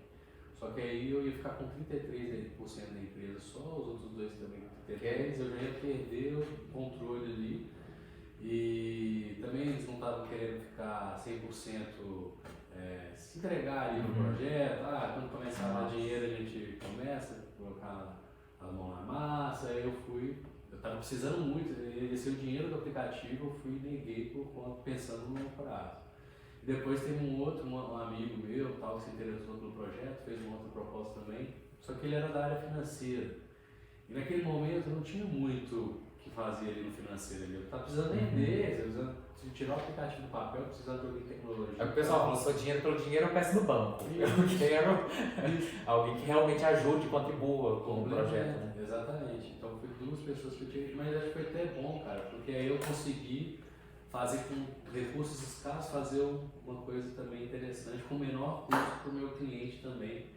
Só que aí eu ia ficar com 33% da empresa só, os outros 2 também com 33%, eu já ia perder o controle ali. E também eles não estavam querendo ficar 100% se entregar ali no projeto. Quando começar a dar dinheiro a gente começa a colocar a mão na massa. Aí eu estava precisando muito, esse é o dinheiro do aplicativo, eu fui e neguei pensando no longo prazo. Depois teve um amigo meu tal, que se interessou pelo projeto, fez uma outra proposta também, só que ele era da área financeira. E naquele momento eu não tinha muito o que fazer ali no financeiro. Eu estava precisando vender, se tirar o aplicativo do papel, eu precisava de alguém de tecnologia. É o pessoal falou, sou dinheiro pelo dinheiro, eu peço no banco. Eu quero alguém que realmente ajude e contribua com o projeto. Né? Exatamente. Então foi 2 pessoas que eu tive, mas acho que foi até bom, cara, porque aí eu consegui fazer com recursos escassos, fazer uma coisa também interessante, com menor custo para o meu cliente também,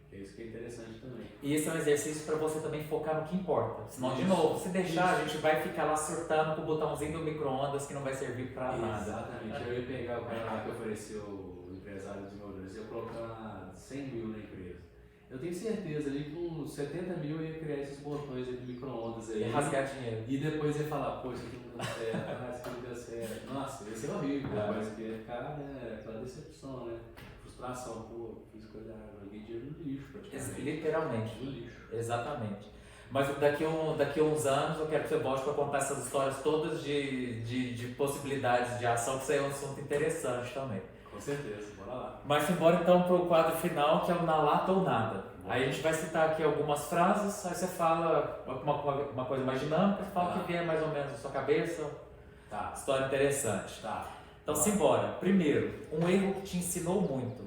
que é isso que é interessante também. E esse é um exercício para você também focar no que importa, senão, de novo, se deixar, a gente vai ficar lá surtando com o botãozinho do micro-ondas que não vai servir para nada. Exatamente, eu ia pegar o cara lá que ofereceu o empresário dos desenvolvedores, eu ia colocar 100 mil na empresa. Eu tenho certeza ali que com 70 mil eu ia criar esses botões de micro-ondas aí. E rasgar dinheiro. E depois ia falar, pô, isso aqui não deu certo, isso aqui não deu certo. Nossa, ia ser horrível, mas ia ficar, né, aquela decepção, né? Frustração, pô, fiz coisa, joguei dinheiro no lixo praticamente. Literalmente. No lixo. Exatamente. Mas daqui a uns anos eu quero que você volte para contar essas histórias todas de possibilidades de ação, que isso aí é um assunto interessante também. Com certeza, bora lá. Mas simbora então para o quadro final, que é o na lata ou nada. Aí a gente vai citar aqui algumas frases, aí você fala uma coisa mais dinâmica, você fala o que vier mais ou menos na sua cabeça. Tá. História interessante. Tá. Então simbora. Primeiro, um erro que te ensinou muito.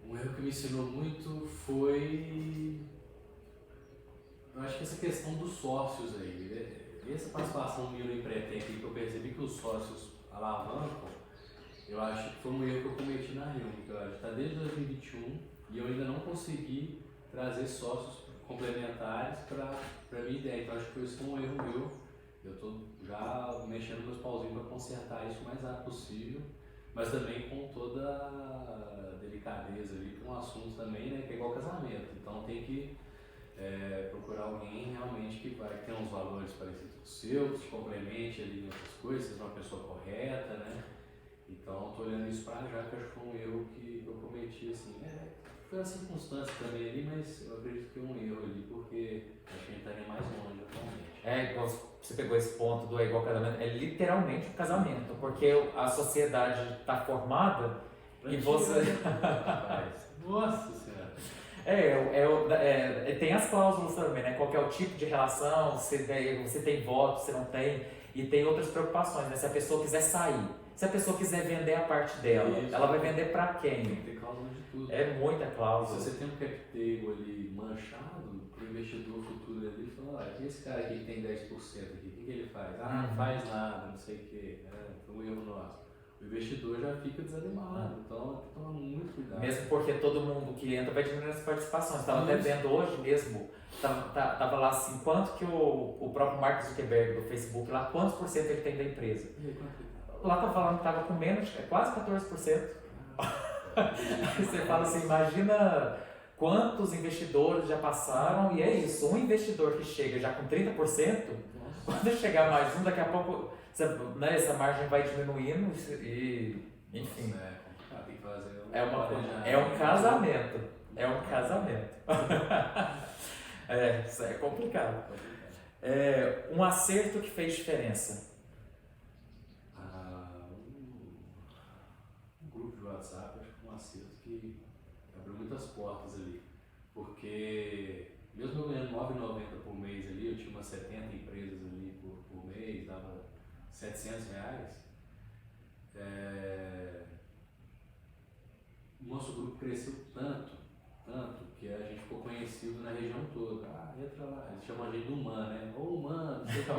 Um erro que me ensinou muito foi... Eu acho que essa questão dos sócios aí. Essa participação minha no Empretec que eu percebi que os sócios alavancam, eu acho que foi um erro que eu cometi na Rio, que eu acho que está desde 2021 e eu ainda não consegui trazer sócios complementares para a minha ideia. Então acho que isso foi um erro meu. Eu estou já mexendo meus pauzinhos para consertar isso o mais rápido possível, mas também com toda a delicadeza ali, com um assunto também, né, que é igual casamento. Então tem que procurar alguém realmente que vai ter uns valores parecidos com os seus, que complemente ali em outras coisas, seja uma pessoa correta, né? Então estou olhando isso para já, que acho que foi um erro que eu cometi, assim, foi uma circunstância também ali, mas eu acredito que é um erro ali, porque acho que a gente estaria mais longe atualmente. Igual você pegou esse ponto do igual casamento, é literalmente um casamento, porque a sociedade está formada e você... Nossa Senhora! Tem as cláusulas também, né? Qual que é o tipo de relação, se tem voto, se não tem, e tem outras preocupações, né? Se a pessoa quiser sair, se a pessoa quiser vender a parte dela, ela vai vender para quem? Tem que ter cláusula de tudo. É muita cláusula. Se você tem um cap table ali manchado, para o investidor futuro ali, fala, esse cara aqui que tem 10% aqui, o que ele faz? Não faz nada, não sei o quê, foi um erro nosso. O investidor já fica desanimado, então tem que tomar muito cuidado. Mesmo porque todo mundo que entra vai diminuindo as participações. Estava até vendo hoje mesmo, tava lá assim, quanto que o próprio Mark Zuckerberg do Facebook, lá, quantos por cento ele tem da empresa? Lá tá falando que estava com menos, quase 14%. Você fala assim, imagina quantos investidores já passaram, e é isso, um investidor que chega já com 30%, quando chegar mais um, daqui a pouco... Essa margem vai diminuindo e, enfim. Tem que fazer é um casamento. É um casamento. Isso é complicado. Um acerto que fez diferença. Um grupo de WhatsApp, acho que foi um acerto que abriu muitas portas ali. Porque, mesmo eu ganhando R$ 9,90 por mês ali, eu tinha umas 70 empresas ali por mês, dava R$700. O nosso grupo cresceu tanto, que a gente ficou conhecido na região toda. Entra lá, eles chamam a gente do humano, né? Ô humano, não sei o que,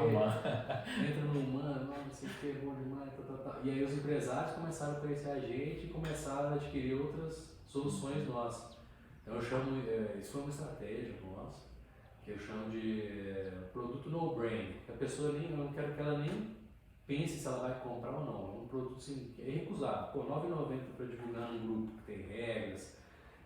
entra no humano, não sei o que, bom demais, tá. E aí os empresários começaram a conhecer a gente e começaram a adquirir outras soluções nossas. Então eu chamo, isso foi uma estratégia nossa, que eu chamo de produto no-brain, que a pessoa eu não quero que ela nem pense se ela vai comprar ou não. É um produto assim, é irrecusável. R$ 9,90 para divulgar num grupo que tem regras,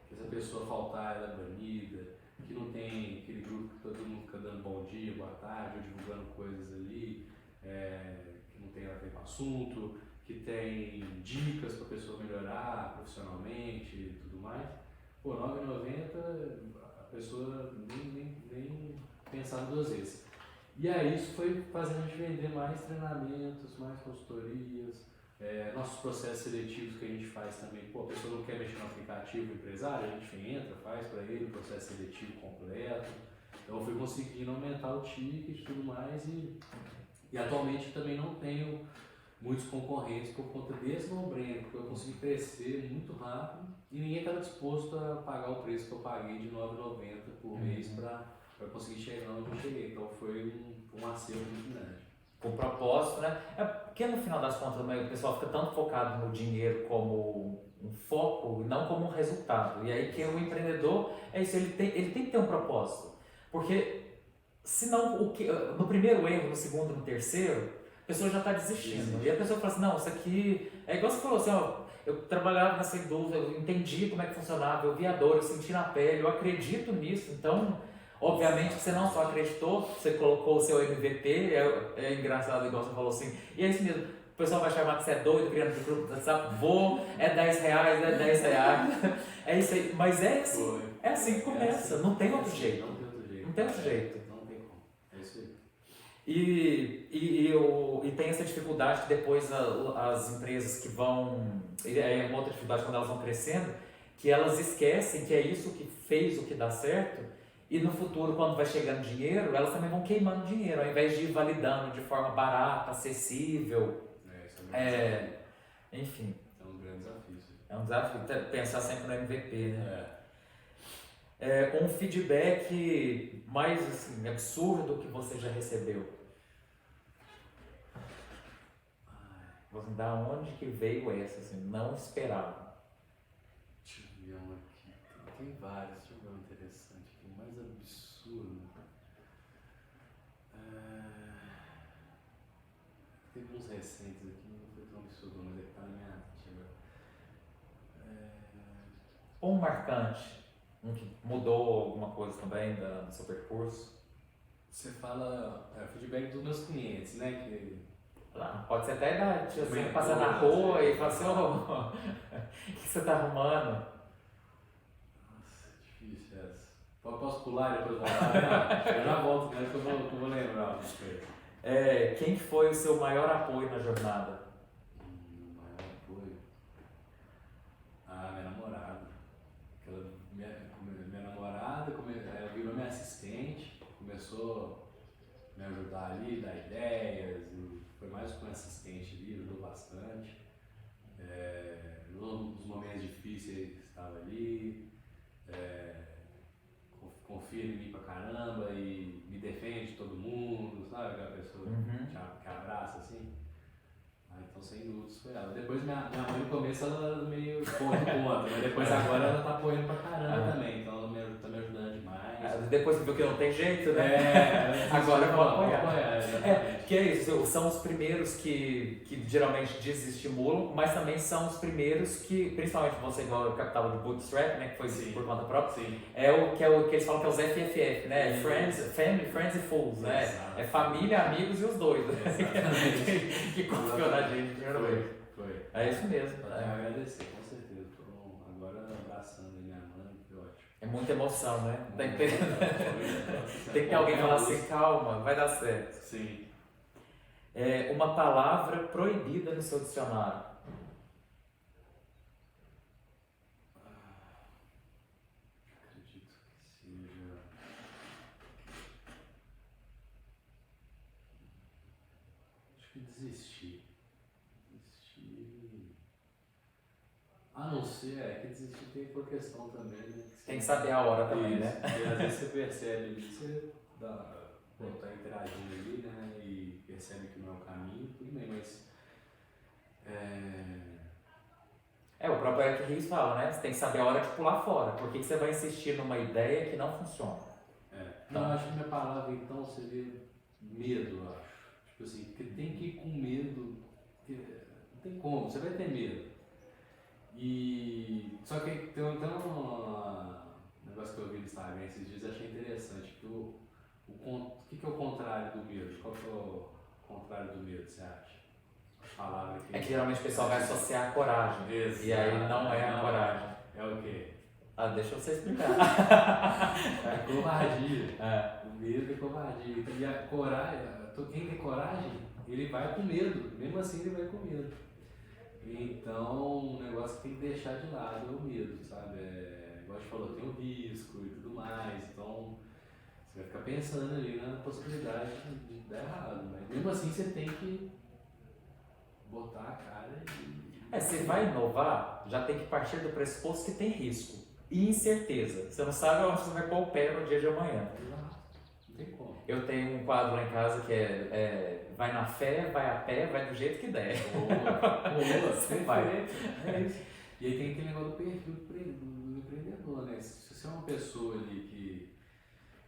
que se a pessoa faltar ela é banida, que não tem aquele grupo que todo mundo fica dando bom dia, boa tarde, ou divulgando coisas ali, que não tem a ver com o assunto, que tem dicas para a pessoa melhorar profissionalmente e tudo mais. R$ 9,90 a pessoa nem pensava duas vezes. E aí isso foi fazendo a gente vender mais treinamentos, mais consultorias, nossos processos seletivos que a gente faz também. A pessoa não quer mexer no aplicativo empresário, a gente entra, faz para ele o processo seletivo completo. Então eu fui conseguindo aumentar o ticket e tudo mais e atualmente também não tenho muitos concorrentes por conta desse no-brainer, porque eu consegui crescer muito rápido e ninguém estava disposto a pagar o preço que eu paguei de R$ 9,90 por mês para conseguir chegar onde eu cheguei. Então foi um acerto muito grande. Com propósito, né? Porque no final das contas o pessoal fica tanto focado no dinheiro como um foco e não como um resultado. E aí que o empreendedor, é isso, ele tem que ter um propósito. Porque senão, no primeiro erro, no segundo, no terceiro, a pessoa já está desistindo. E a pessoa fala assim, não, isso aqui... É igual você falou assim, eu trabalhava nessa indústria, eu entendi como é que funcionava, eu vi a dor, eu senti na pele, eu acredito nisso, então... Obviamente você não só acreditou, você colocou o seu MVP, é engraçado, igual você falou assim, e é isso mesmo, o pessoal vai chamar que você é doido, criando grupo do WhatsApp, é R$10, é isso aí, mas é assim que começa, não tem outro jeito. Não tem outro jeito. Não tem como. É isso aí. E tem essa dificuldade que depois as empresas que vão... É uma outra dificuldade quando elas vão crescendo, que elas esquecem que é isso que fez o que dá certo, e no futuro, quando vai chegando dinheiro, elas também vão queimando dinheiro, ao invés de ir validando de forma barata, acessível. Isso é enfim. É um grande desafio. É um desafio pensar sempre no MVP, né? É. Um feedback mais assim, absurdo que você já recebeu? Da onde que veio essa? Assim, não esperava. Deixa eu ver uma aqui. Tem várias. Deixa eu ver uma interessante aqui. Mais absurdo. Teve uns recentes aqui, não foi tão absurdo, mas é que tá na minha ativa. Um marcante, um que mudou alguma coisa também do seu percurso? Você fala feedback dos meus clientes, né? Pode ser até da tia assim, passar na rua e falar assim, o que você tá arrumando? Nossa, difícil essa. Posso pular e depois voltar? Eu já volto, né? Que eu vou lembrar das coisas. Quem foi o seu maior apoio na jornada? Maior apoio? Minha namorada. Minha namorada ela virou minha assistente, começou a me ajudar ali, dar ideias, e foi mais como assistente ali, ajudou bastante. Nos momentos difíceis estava ali, confia em mim pra caramba e me defende de todo mundo, sabe? Aquela pessoa que abraça assim. Então, sem dúvidas, foi ela. Depois, minha mãe, no começo, ela meio corre contra, mas depois, agora, ela tá apoiando pra caramba também. Então, ela tá me ajudando demais. Depois que viu que não tem jeito, né? Agora eu vou apoiar. Que é isso, são os primeiros que geralmente desestimulam, mas também são os primeiros que, principalmente você, igual o capital do Bootstrap, né, que foi por conta própria, é o que eles falam que é os FFF, né? Family, Friends e Fools, né? É família, amigos e os dois, né? que confiam na gente, primeiro vez. Foi. É isso mesmo. Eu tenho a agradecer, com certeza. Tô agora abraçando minha mãe, foi ótimo. É muita emoção, né? Tem que ter alguém falar assim, calma, vai dar certo. Sim. Uma palavra proibida no seu dicionário. Acredito que seja. Acho que desistir. A não ser, que desistir tem por questão também, né? Tem que saber a hora também, né? Porque às vezes você percebe, você tá interagindo ali, né? E percebe que não é o caminho, tudo bem, mas. O próprio Eric Ries fala, né? Você tem que saber a hora de pular fora. Por que você vai insistir numa ideia que não funciona? Então, eu acho que minha palavra então seria medo, eu acho. Tipo assim, porque tem que ir com medo, não tem como, você vai ter medo. Só que tem um negócio que eu vi no Instagram esses dias, eu achei interessante, que o que é o contrário do medo? Qual que é o contrário do medo, você acha? A palavra que geralmente o pessoal vai associar a coragem. Exato. E aí não é a coragem. É o quê? Deixa você explicar. É a covardia. O medo é covardia. E a coragem, quem tem coragem, ele vai com medo. Mesmo assim, ele vai com medo. Então, um negócio que tem que deixar de lado é o medo, sabe? Igual a gente falou, tem o risco e tudo mais. Então, você vai ficar pensando ali na possibilidade de dar errado. Mas mesmo assim, você tem que botar a cara e... Você vai inovar, já tem que partir do pressuposto que tem risco e incerteza. Você não sabe onde você vai pôr o pé no dia de amanhã. Não tem como. Eu tenho um quadro lá em casa que vai na fé, vai a pé, vai do jeito que der. Boa, você vai. É isso. E aí tem aquele negócio do perfil do empreendedor, né? Se você é uma pessoa ali que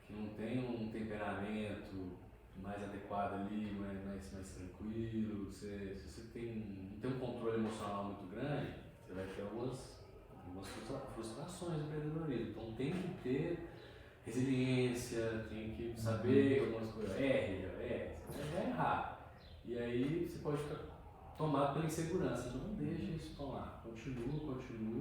não tem um temperamento mais adequado ali, mais tranquilo, se você não tem um controle emocional muito grande, você vai ter algumas frustrações no empreendedorismo. Então tem que ter resiliência, tem que saber algumas coisas. Você vai errar. E aí você pode ficar tomado pela insegurança. Não deixa isso tomar. Continua,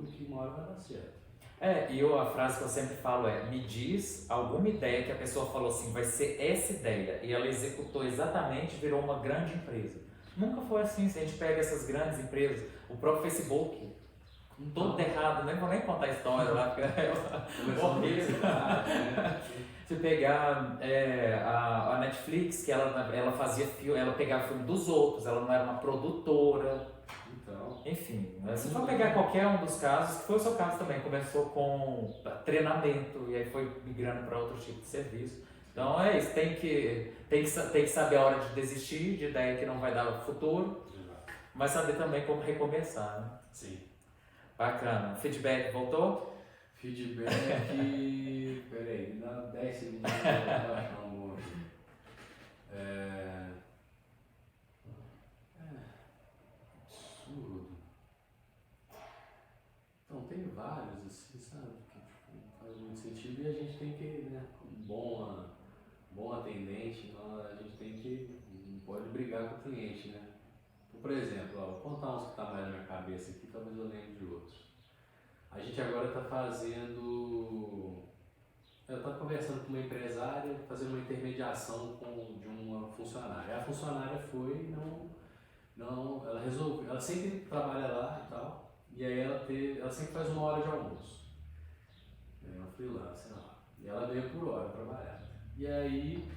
que uma hora vai dar certo. A frase que eu sempre falo é: me diz alguma ideia que a pessoa falou assim, vai ser essa ideia, e ela executou exatamente e virou uma grande empresa. Nunca foi assim. Se a gente pega essas grandes empresas, o próprio Facebook, todo errado, nem vou nem contar a história lá, porque é horrível. Se pegar a Netflix, que ela fazia filme, ela pegava filme dos outros, ela não era uma produtora. Enfim, se for pegar qualquer um dos casos, que foi o seu caso também, começou com treinamento e aí foi migrando para outro tipo de serviço. Então é isso, tem que saber a hora de desistir de ideia que não vai dar futuro, mas saber também como recomeçar, né? Sim. Bacana. Feedback, voltou? Feedback, peraí, me dá 10 segundos para achar um outro. Absurdo. Então, tem vários, assim, sabe, que tipo, faz muito sentido e a gente tem que, né, bom atendente, então a gente tem que, não pode brigar com o cliente, né? Então, por exemplo, vou contar uns que tá mais na minha cabeça aqui, talvez eu lembre de outros. A gente agora está fazendo, eu estava conversando com uma empresária, fazendo uma intermediação de uma funcionária. A funcionária foi, ela resolveu, ela sempre trabalha lá e tal, e aí ela sempre faz 1 hora de almoço. É uma freelancer lá. E ela veio por hora trabalhar. E aí,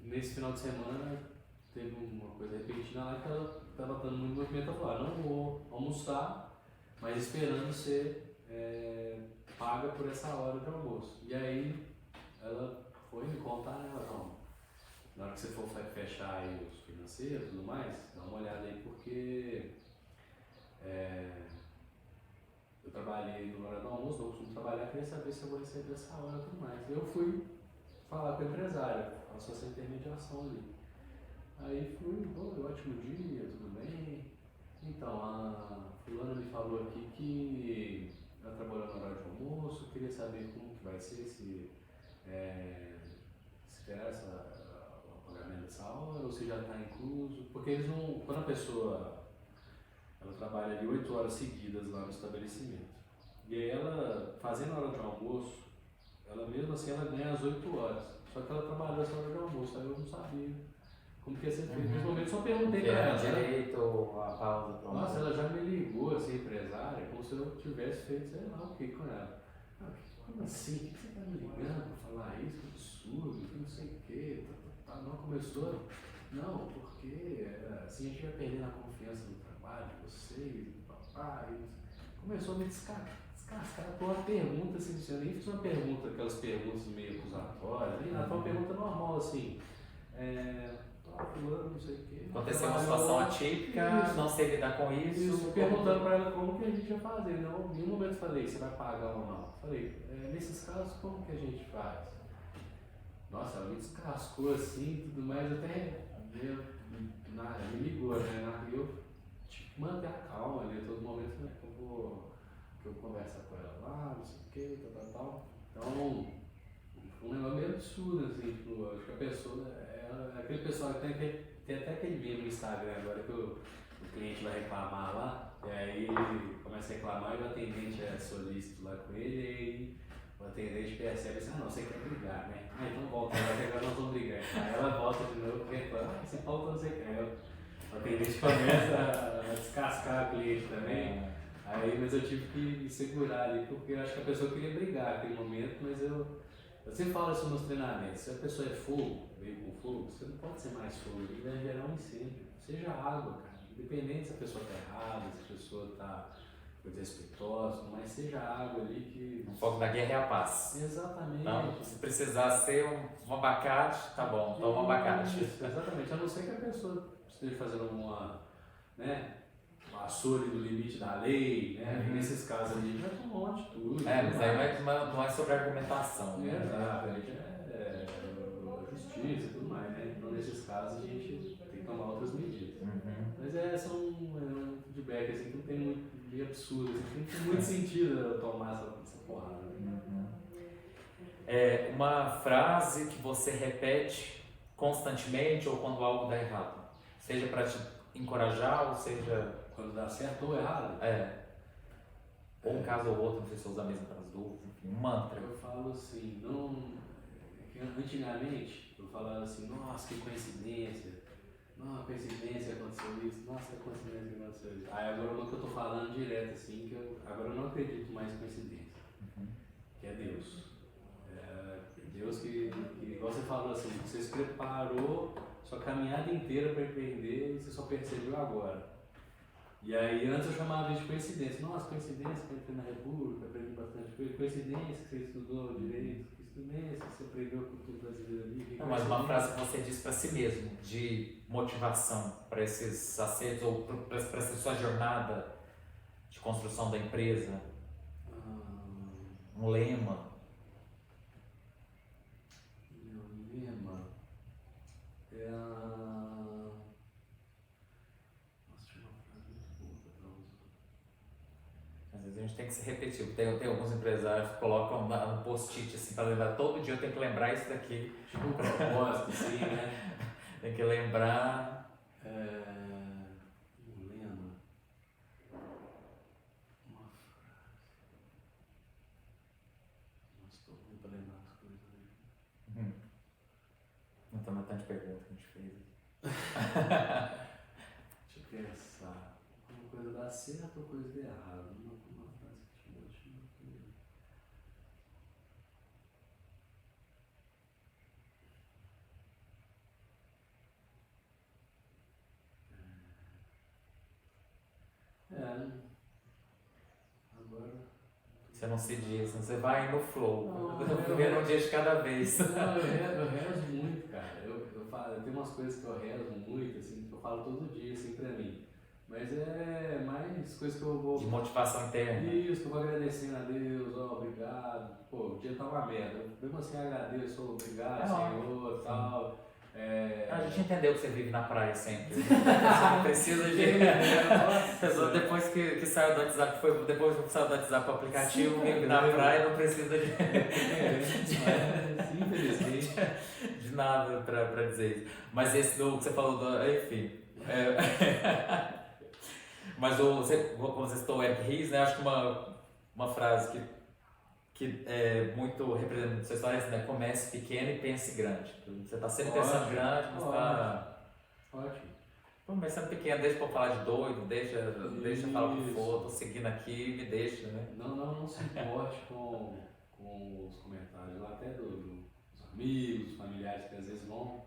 nesse final de semana, teve uma coisa repentina lá que ela estava dando muito movimento. Ela falou: não vou almoçar, mas esperando ser paga por essa hora de almoço. E aí, ela foi me contar, né? Não, na hora que você for fechar aí os financeiros e tudo mais, dá uma olhada aí, porque eu trabalhei na hora do almoço, não costumo trabalhar, queria saber se eu vou receber essa hora e tudo mais. Eu fui falar com a empresária, passou essa intermediação ali. Aí fui, ótimo dia, tudo bem? Então, a fulana me falou aqui que ela trabalhou na hora de almoço, queria saber como que vai ser, se esperar o pagamento dessa hora ou se já está incluso, porque eles não, quando a pessoa ela trabalha ali 8 horas seguidas lá no estabelecimento, e aí ela, fazendo a hora de almoço, ela mesmo assim ela ganha as 8 horas, só que ela trabalhou essa hora de almoço, aí eu não sabia como que ia ser feito. Nesse momento só perguntei pra ela. Direito a pausa. Nossa, ela já me ligou, assim, empresária, como se eu tivesse feito, sei lá o que com ela. Como assim? Por que você tá me ligando pra falar isso? Que absurdo, que não sei o que. Não começou? Não, porque assim a gente vai perdendo a confiança no trabalho de vocês, papai. Começou a me descascar por uma pergunta, assim, eu nem fiz uma pergunta, aquelas perguntas meio acusatórias, nem nada, foi uma pergunta normal, assim. Fulano, não sei o quê. Aconteceu uma situação atípica, isso. Não sei lidar com isso. Perguntando para ela como que a gente ia fazer. Não, em nenhum momento falei, você vai pagar ou não. Falei, nesses casos, como que a gente faz? Nossa, ela me descascou assim e tudo mais, até me ligou, né? Eu manter a calma ali, a todo momento, né? Que eu vou conversar com ela lá, não sei o que, tal. Então, foi um negócio meio absurdo, assim, tipo, acho que a pessoa, aquele pessoal que tem até aquele meme no Instagram agora que o cliente vai reclamar lá, e aí ele começa a reclamar e o atendente é solícito lá com ele, e aí o atendente percebe assim: não, você quer brigar, né? Então volta, agora nós vamos brigar. Aí ela volta de novo e reclama: você falta não sei o que. O atendente começa a descascar o cliente também. Aí, mas eu tive que me segurar ali, porque eu acho que a pessoa queria brigar naquele momento, mas eu sempre falo isso nos treinamentos: se a pessoa é fogo, veio com fogo, você não pode ser mais fogo, ele vai gerar um incêndio. Seja água, cara. Independente se a pessoa está errada, se a pessoa está desrespeitosa, mas seja água ali que. O foco da guerra é a paz. Exatamente. Não, se precisar ser um abacate, tá bom, toma um abacate. Isso, exatamente. A não ser que a pessoa esteja fazendo uma açúcar do limite da lei, né? Nesses casos ali já tomou uma atitude. Mas aí não é sobre argumentação, né? Exatamente. Justiça e tudo mais, né? Então nesses casos a gente tem que tomar outras medidas. Mas são um feedback assim, que não tem muito, meio absurdo, assim, não tem muito sentido eu tomar essa porrada. Uma frase que você repete constantemente ou quando algo dá errado, seja para te encorajar ou seja quando dá certo ou errado. Ou um caso ou outro, não sei se eu uso a mesma para as duas, enfim, um mantra. Eu falo assim, não. É que antigamente eu falava assim, nossa, que coincidência. Nossa, coincidência aconteceu isso. Nossa, que coincidência que aconteceu isso. Aí agora o que eu tô falando direto, assim, agora eu não acredito mais em coincidência. Que é Deus. É Deus que, igual você falou assim, você se preparou sua caminhada inteira para empreender e você só percebeu agora. E aí antes eu chamava isso de coincidência. Nossa, coincidência que eu entrei na República, aprendi bastante coisa. Coincidência que você estudou direito. Coincidência que você aprendeu a cultura brasileira ali. Não, mas uma frase que você disse para si mesmo, de motivação para esses acertos ou para essa sua jornada de construção da empresa. Um lema. Meu lema é a... Nossa, tinha uma frase muito boa para usar. Às vezes a gente tem que se repetir. Tem alguns empresários que colocam um post-it assim para lembrar. Todo dia eu tenho que lembrar isso daqui. Tipo um propósito, assim, né? Tem que lembrar. Um lema. Uma frase. Nossa, estou ruim para lembrar as coisas aí. Não tem mais tanta pergunta que a gente fez. Deixa eu pensar. Uma coisa dá certo ou coisa dá errado? Uma frase que te motiva. Agora. Você não se diz, você vai no flow. Não, Vivendo um dia de cada vez. Não, eu rezo muito, cara. Eu tenho umas coisas que eu rezo muito, assim, que eu falo todo dia, assim, pra mim. Mas é mais coisas que eu vou... De motivação interna. Isso, que eu vou agradecendo a Deus, ó, obrigado. Pô, o dia tá uma merda. Mesmo assim, agradeço, obrigado, Senhor, tal. A gente entendeu que você vive na praia sempre. Você não precisa de... Pessoa depois que saiu do WhatsApp, depois que saiu do WhatsApp o aplicativo, vive na praia, não precisa de... Infelizmente. De nada pra dizer isso. Mas esse do que você falou, enfim... Mas como você citou o Eric Ries, né? Acho que uma frase que é muito representante da sua história é assim, né? Comece pequeno e pense grande. Você está sempre pensando grande, mas está... Ótimo. Começando pequeno, deixa pra falar de doido, deixa falar o que for, tô seguindo aqui, me deixa, né? Não se importe com os comentários lá, até dos amigos, familiares que às vezes vão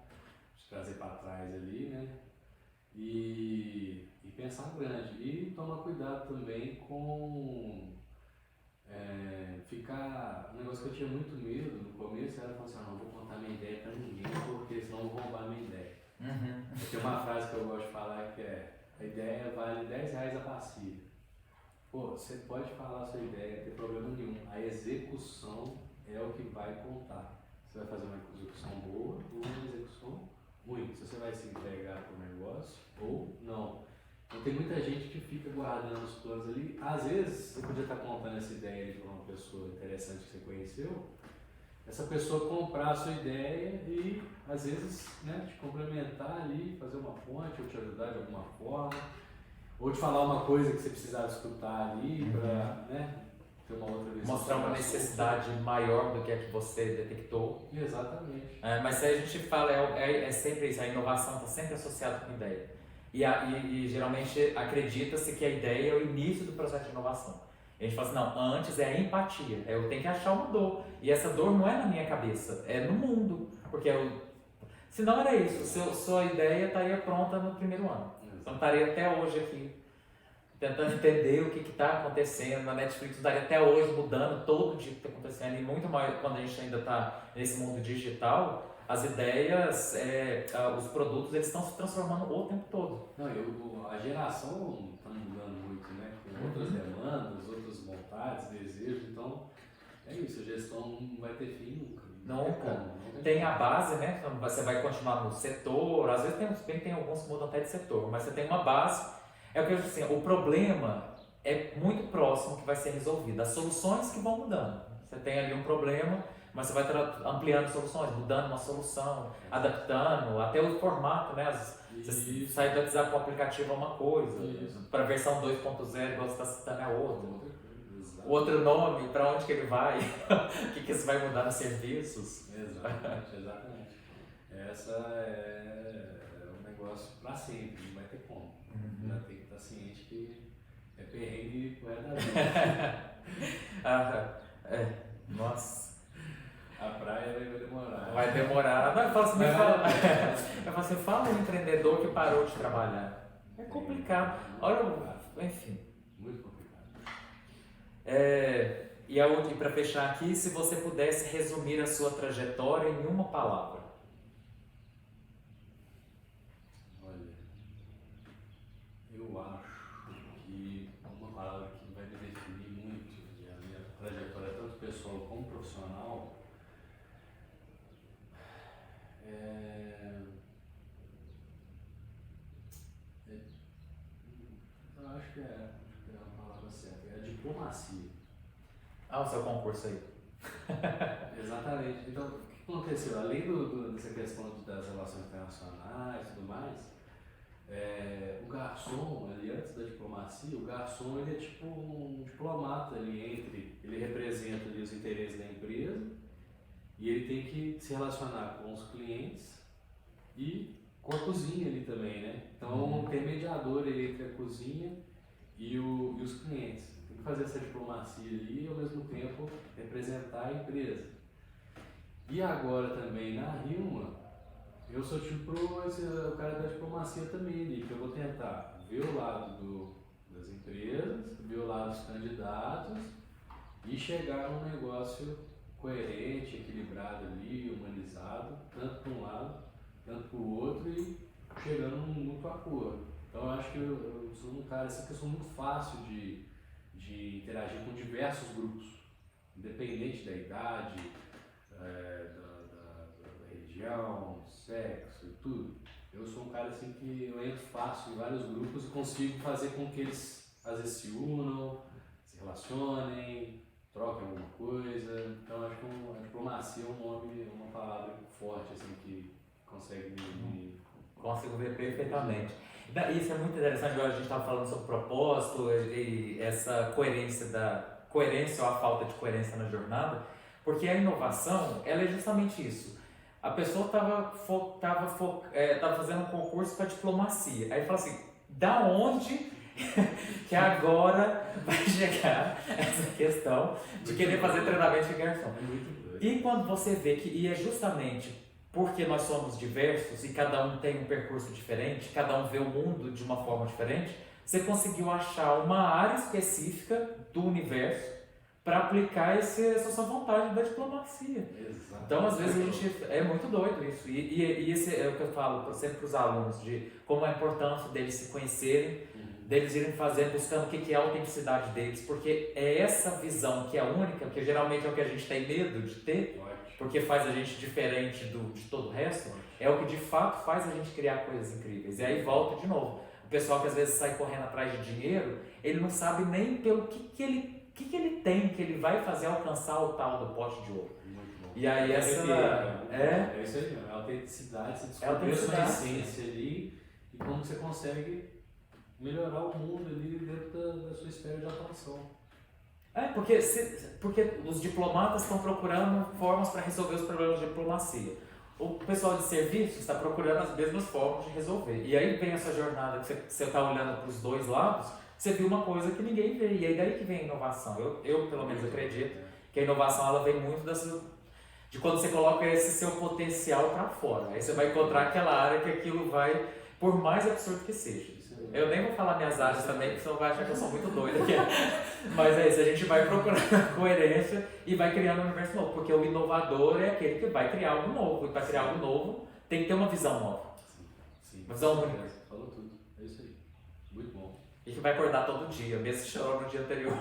te trazer para trás ali, né? E pensar grande. E tomar cuidado também com ficar... Um negócio que eu tinha muito medo no começo era falar assim, não vou contar minha ideia para ninguém, porque senão vão roubar minha ideia. Tem uma frase que eu gosto de falar que é: a ideia vale R$10 a pastilha. Pô, você pode falar a sua ideia, não tem problema nenhum. A execução é o que vai contar. Você vai fazer uma execução boa ou uma execução ruim. Se você vai se entregar para o negócio ou não. Então tem muita gente que fica guardando os planos ali. Às vezes você podia estar contando essa ideia de uma pessoa interessante que você conheceu, essa pessoa comprar a sua ideia e às vezes, né, te complementar ali, fazer uma ponte ou te ajudar de alguma forma, ou te falar uma coisa que você precisava escutar ali para, né, ter uma outra visão. Mostrar uma necessidade maior do que a que você detectou. Exatamente. Mas se a gente fala, é sempre isso, a inovação está sempre associada com ideia. E geralmente acredita-se que a ideia é o início do processo de inovação. A gente fala assim, não, antes é a empatia, eu tenho que achar uma dor. E essa dor não é na minha cabeça, é no mundo. Porque se não era isso, sua ideia estaria pronta no primeiro ano. Então estaria até hoje aqui, tentando entender o que está acontecendo. Na Netflix estaria até hoje mudando todo dia o que está acontecendo. E muito mais quando a gente ainda está nesse mundo digital, as ideias, os produtos, eles estão se transformando o tempo todo. Não, a geração está mudando muito, né? Com outras demandas, outras vontades, desejos, então é isso, a gestão não vai ter fim nunca. Nunca. Tem a base, né? Então, você vai continuar no setor, às vezes tem alguns que mudam até de setor, mas você tem uma base. É o que eu digo assim, o problema é muito próximo que vai ser resolvido, as soluções que vão mudando. Você tem ali um problema, mas você vai ampliando soluções, mudando uma solução, adaptando, até o formato, né? Você sai do WhatsApp para o aplicativo é uma coisa, para a versão 2.0, igual você está citando, é outra. o outro nome, para onde que ele vai, o que isso vai mudar nos serviços. Exatamente, exatamente. Essa é um negócio para sempre, não vai ter como. Já tem que estar ciente que é perrengue por da vida. Nossa. A praia vai demorar. Vai demorar. Não, eu falo assim, fala um empreendedor que parou de trabalhar. É complicado. Olha, enfim. Muito complicado. E para fechar aqui, se você pudesse resumir a sua trajetória em uma palavra. Olha, eu acho que uma palavra que vai me definir muito e a minha trajetória, tanto pessoal como profissional, eu acho que é a palavra certa, é a diplomacia. O seu concurso aí. Exatamente. Então, o que aconteceu? Além dessa questão das relações internacionais e tudo mais, o garçom, ali antes da diplomacia, o garçom ele é tipo um diplomata ali ele representa ali os interesses da empresa e ele tem que se relacionar com os clientes e com a cozinha ali também, né? Então, tem mediador ali entre a cozinha e os clientes. Tem que fazer essa diplomacia ali e ao mesmo tempo representar a empresa. E agora também na Hilma, eu sou tipo o cara da diplomacia também ali, que eu vou tentar ver o lado das empresas, ver o lado dos candidatos e chegar a um negócio coerente, equilibrado ali, humanizado, tanto para um lado, tanto para o outro e chegando num mútuo acordo. Então eu acho que eu sou um cara assim que eu sou muito fácil de interagir com diversos grupos, independente da idade, da religião, sexo e tudo. Eu sou um cara assim que eu entro fácil em vários grupos e consigo fazer com que eles às vezes se unam, se relacionem, troquem alguma coisa. Então acho que a diplomacia é um nome, uma palavra forte assim que consegue me... Consigo ver perfeitamente. Isso é muito interessante, agora a gente estava falando sobre propósito e essa coerência ou a falta de coerência na jornada, porque a inovação, ela é justamente isso. A pessoa estava fazendo um concurso para diplomacia, aí fala assim, da onde que agora vai chegar essa questão de querer fazer treinamento de garçom? E quando você vê e é justamente porque nós somos diversos e cada um tem um percurso diferente, cada um vê o mundo de uma forma diferente, você conseguiu achar uma área específica do universo para aplicar essa sua vontade da diplomacia. Exato. Então, às vezes, a gente é muito doido isso. E esse é o que eu falo sempre para os alunos, de como é a importância deles se conhecerem, deles irem buscando o que é a autenticidade deles, porque é essa visão que é única, que geralmente é o que a gente tem medo de ter, porque faz a gente diferente de todo o resto, é o que de fato faz a gente criar coisas incríveis. E aí volta de novo. O pessoal que às vezes sai correndo atrás de dinheiro, ele não sabe nem pelo que ele tem, que ele vai fazer alcançar o tal do pote de ouro. Muito bom. E aí É isso aí, é a autenticidade, você descobre a sua essência ali e como você consegue melhorar o mundo ali dentro da sua esfera de atuação. Porque os diplomatas estão procurando formas para resolver os problemas de diplomacia. O pessoal de serviço está procurando as mesmas formas de resolver. E aí vem essa jornada que você está olhando para os dois lados, você viu uma coisa que ninguém vê. E aí daí que vem a inovação. Eu pelo menos acredito que a inovação ela vem muito de quando você coloca esse seu potencial para fora. Aí você vai encontrar aquela área que aquilo vai, por mais absurdo que seja. Eu nem vou falar minhas áreas também, porque senão vai achar que eu sou muito doido aqui. Mas é isso, a gente vai procurando coerência e vai criando um universo novo. Porque o inovador é aquele que vai criar algo novo. E para criar algo novo, tem que ter uma visão nova. Sim. Uma visão única. Falou tudo. É isso aí. Muito bom. E que vai acordar todo dia, mesmo se chorou no dia anterior.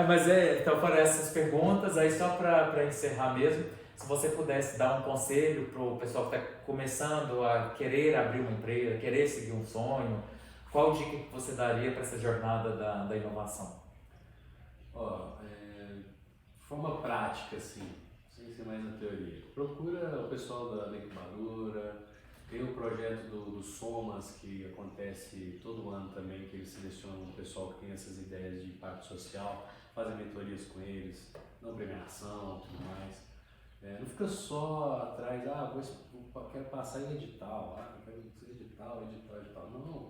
Mas então foram essas perguntas. Aí só para encerrar mesmo, se você pudesse dar um conselho para o pessoal que está começando a querer abrir uma empresa, querer seguir um sonho, qual dica que você daria para essa jornada da inovação? De forma prática, assim, sem ser mais na teoria. Procura o pessoal da incubadora, Tem o projeto do Somas, que acontece todo ano também, que eles selecionam o pessoal que tem essas ideias de impacto social, fazem mentorias com eles, dão premiação e tudo mais. Não fica só atrás, quero passar em edital, eu quero ser edital. Não,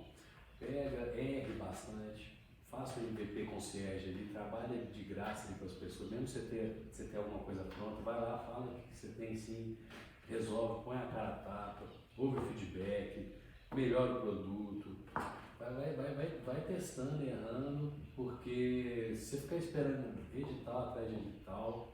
pega, erre bastante, faça o MVP concierge ali, trabalha de graça com as pessoas, mesmo você ter alguma coisa pronta, vai lá, fala o que você tem sim, resolve, põe a cara a tapa, ouve o feedback, melhora o produto, vai testando e errando, porque se você ficar esperando edital atrás de edital,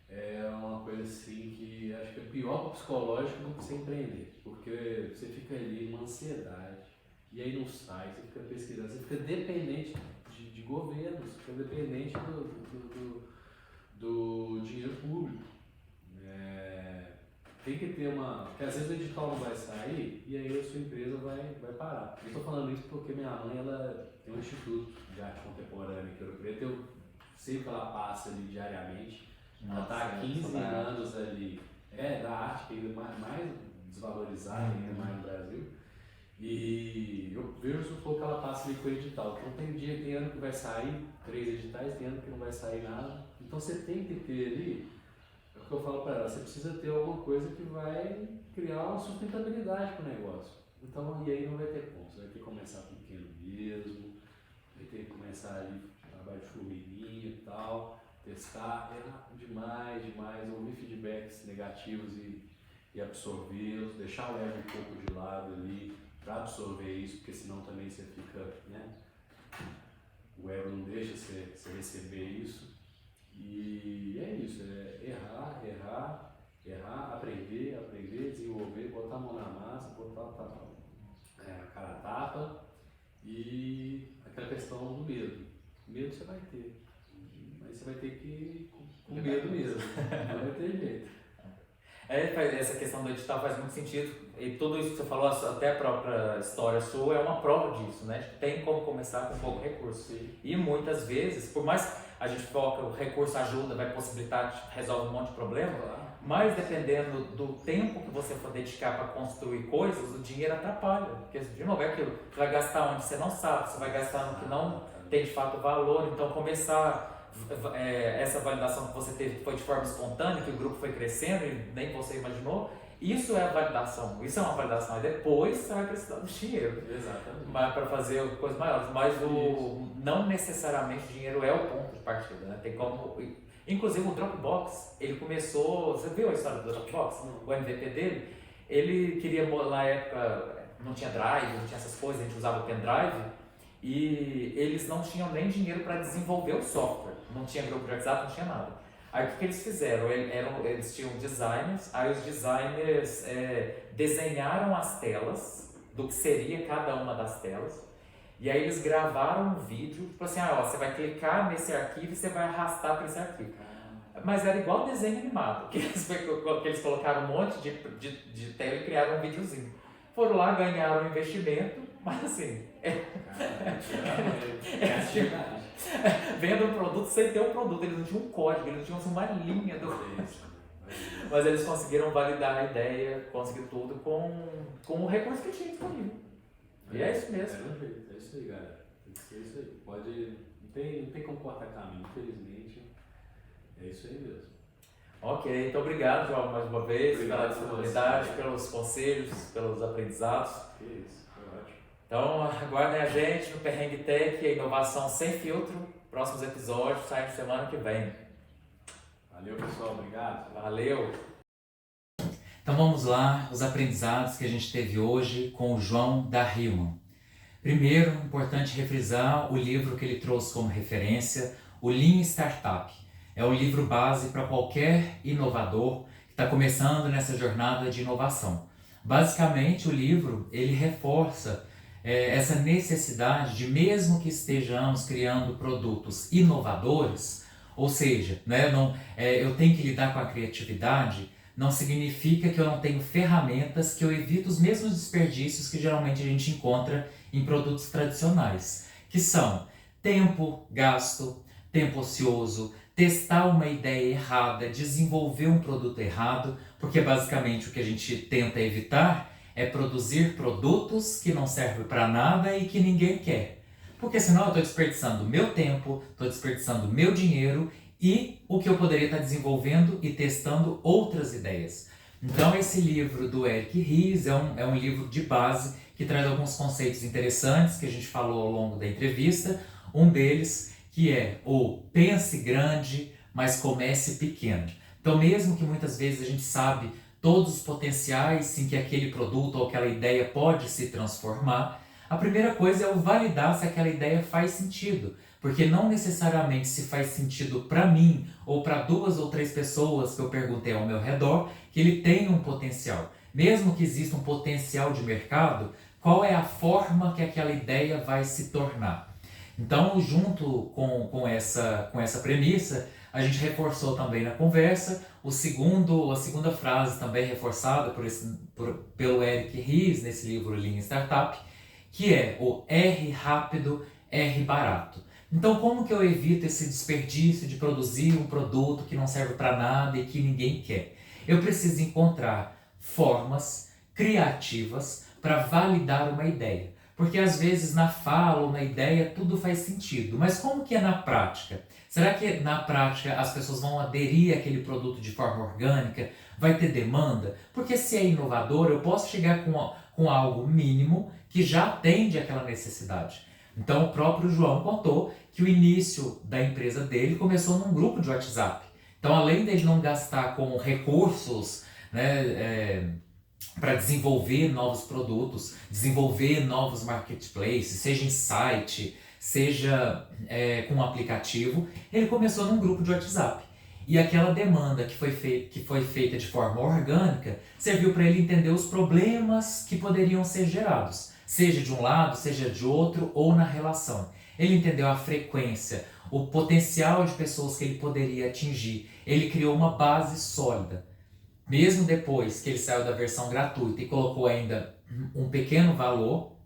é uma coisa assim que acho que é pior para o psicológico do que você empreender, porque você fica ali numa ansiedade, e aí não sai, você fica pesquisando, você fica dependente de governo, você fica dependente do dinheiro público. Tem que ter porque às vezes o edital não vai sair e aí a sua empresa vai parar. Eu estou falando isso porque minha mãe ela tem um instituto de arte contemporânea aqui em Ouro Preto, eu sei que ela passa ali diariamente. Ela está há 15 anos ali, da arte que ainda mais desvalorizada ainda mais no Brasil. E eu vejo o pouco que ela passa ali com o edital. Então tem ano que vai sair 3 editais, tem ano que não vai sair nada. Então você tem que ter ali, é o que eu falo para ela, você precisa ter alguma coisa que vai criar uma sustentabilidade para o negócio. Então, e aí não vai ter como, você vai ter que começar pequeno mesmo, vai ter que começar ali trabalho de formiguinha e tal, testar, errar demais, ouvir feedbacks negativos e absorvê-los, deixar o ego um pouco de lado ali para absorver isso, porque senão também você fica, o ego não deixa você receber isso. E é isso, errar, aprender, desenvolver, botar a mão na massa, botar a cara a tapa e aquela questão do medo. Medo você vai ter, mas você vai ter que ir com medo mesmo, não vai ter jeito. Essa questão do edital faz muito sentido e tudo isso que você falou, até a própria história sua, é uma prova disso, né? Tem como começar com pouco recurso. Sim. E muitas vezes, por mais que a gente foca, o recurso ajuda, vai possibilitar, resolve um monte de problema, mas dependendo do tempo que você for dedicar para construir coisas, o dinheiro atrapalha. Porque, de novo, é aquilo, você vai gastar onde você não sabe, você vai gastar no que não tem de fato valor, então começar... essa validação que você teve foi de forma espontânea, que o grupo foi crescendo e nem você imaginou, isso é a validação, isso é uma validação, e depois você vai precisar do dinheiro. Exatamente. Para fazer coisas maiores, mas não necessariamente o dinheiro é o ponto de partida, né? Tem como, inclusive o Dropbox, ele começou, você viu a história do Dropbox? O MVP dele, ele queria, na época não tinha drive, não tinha essas coisas, a gente usava o pendrive, e eles não tinham nem dinheiro para desenvolver o software, não tinha grupo de WhatsApp, não tinha nada. Aí o que eles fizeram? Eles tinham designers, aí os designers desenharam as telas, do que seria cada uma das telas, e aí eles gravaram um vídeo, tipo assim, você vai clicar nesse arquivo e você vai arrastar para esse arquivo. Mas era igual desenho animado, que eles colocaram um monte de tela e criaram um videozinho. Foram lá, ganharam um investimento, mas assim... Vendo um produto sem ter um produto, eles não tinham um código, eles não tinham uma linha do código. Mas eles conseguiram validar a ideia, conseguir tudo com o recurso que tinha disponível. E é isso mesmo. É isso aí, galera. Tem que ser isso aí. Não tem como cortar caminho, infelizmente. É isso aí mesmo. Ok, então obrigado, João, mais uma vez, pela disponibilidade, pelos conselhos, pelos aprendizados. Isso, foi ótimo. Então, aguardem a gente no Perrengue Tech, a inovação sem filtro. Próximos episódios saem semana que vem. Valeu, pessoal. Obrigado. Valeu. Então vamos lá, os aprendizados que a gente teve hoje com o João da Hillman. Primeiro, importante refrisar o livro que ele trouxe como referência, o Lean Startup. É um livro base para qualquer inovador que está começando nessa jornada de inovação. Basicamente, o livro ele reforça essa necessidade de, mesmo que estejamos criando produtos inovadores, ou seja, eu tenho que lidar com a criatividade, não significa que eu não tenho ferramentas, que eu evito os mesmos desperdícios que geralmente a gente encontra em produtos tradicionais, que são tempo gasto, tempo ocioso, testar uma ideia errada, desenvolver um produto errado, porque basicamente o que a gente tenta evitar é produzir produtos que não servem para nada e que ninguém quer. Porque senão eu estou desperdiçando meu tempo, estou desperdiçando meu dinheiro e o que eu poderia estar desenvolvendo e testando outras ideias. Então esse livro do Eric Ries é um livro de base que traz alguns conceitos interessantes que a gente falou ao longo da entrevista. Um deles que é o pense grande, mas comece pequeno. Então mesmo que muitas vezes a gente sabe todos os potenciais em que aquele produto ou aquela ideia pode se transformar, a primeira coisa é o validar se aquela ideia faz sentido. Porque não necessariamente se faz sentido para mim ou para 2 ou 3 pessoas que eu perguntei ao meu redor que ele tem um potencial. Mesmo que exista um potencial de mercado, qual é a forma que aquela ideia vai se tornar? Então, junto com essa premissa, a gente reforçou também na conversa a segunda frase também reforçada pelo Eric Ries nesse livro Lean Startup, que é o R rápido, R barato. Então, como que eu evito esse desperdício de produzir um produto que não serve para nada e que ninguém quer? Eu preciso encontrar formas criativas para validar uma ideia. Porque às vezes na fala ou na ideia tudo faz sentido, mas como que é na prática? Será que na prática as pessoas vão aderir àquele produto de forma orgânica? Vai ter demanda? Porque se é inovador, eu posso chegar com algo mínimo que já atende àquela necessidade. Então o próprio João contou que o início da empresa dele começou num grupo de WhatsApp. Então além de não gastar com recursos, né, para desenvolver novos produtos, desenvolver novos marketplaces, seja em site, seja com um aplicativo, ele começou num grupo de WhatsApp. E aquela demanda que foi feita de forma orgânica serviu para ele entender os problemas que poderiam ser gerados, seja de um lado, seja de outro ou na relação. Ele entendeu a frequência, o potencial de pessoas que ele poderia atingir. Ele criou uma base sólida. Mesmo depois que ele saiu da versão gratuita e colocou ainda um pequeno valor,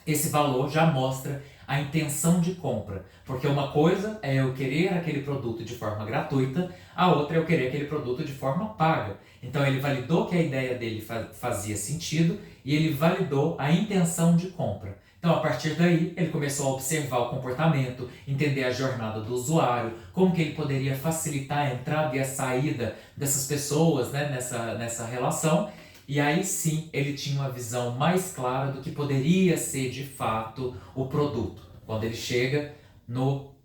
esse valor já mostra a intenção de compra. Porque uma coisa é eu querer aquele produto de forma gratuita, a outra é eu querer aquele produto de forma paga. Então ele validou que a ideia dele fazia sentido e ele validou a intenção de compra. Então, a partir daí, ele começou a observar o comportamento, entender a jornada do usuário, como que ele poderia facilitar a entrada e a saída dessas pessoas, né, nessa relação. E aí sim, ele tinha uma visão mais clara do que poderia ser de fato o produto, quando ele chega no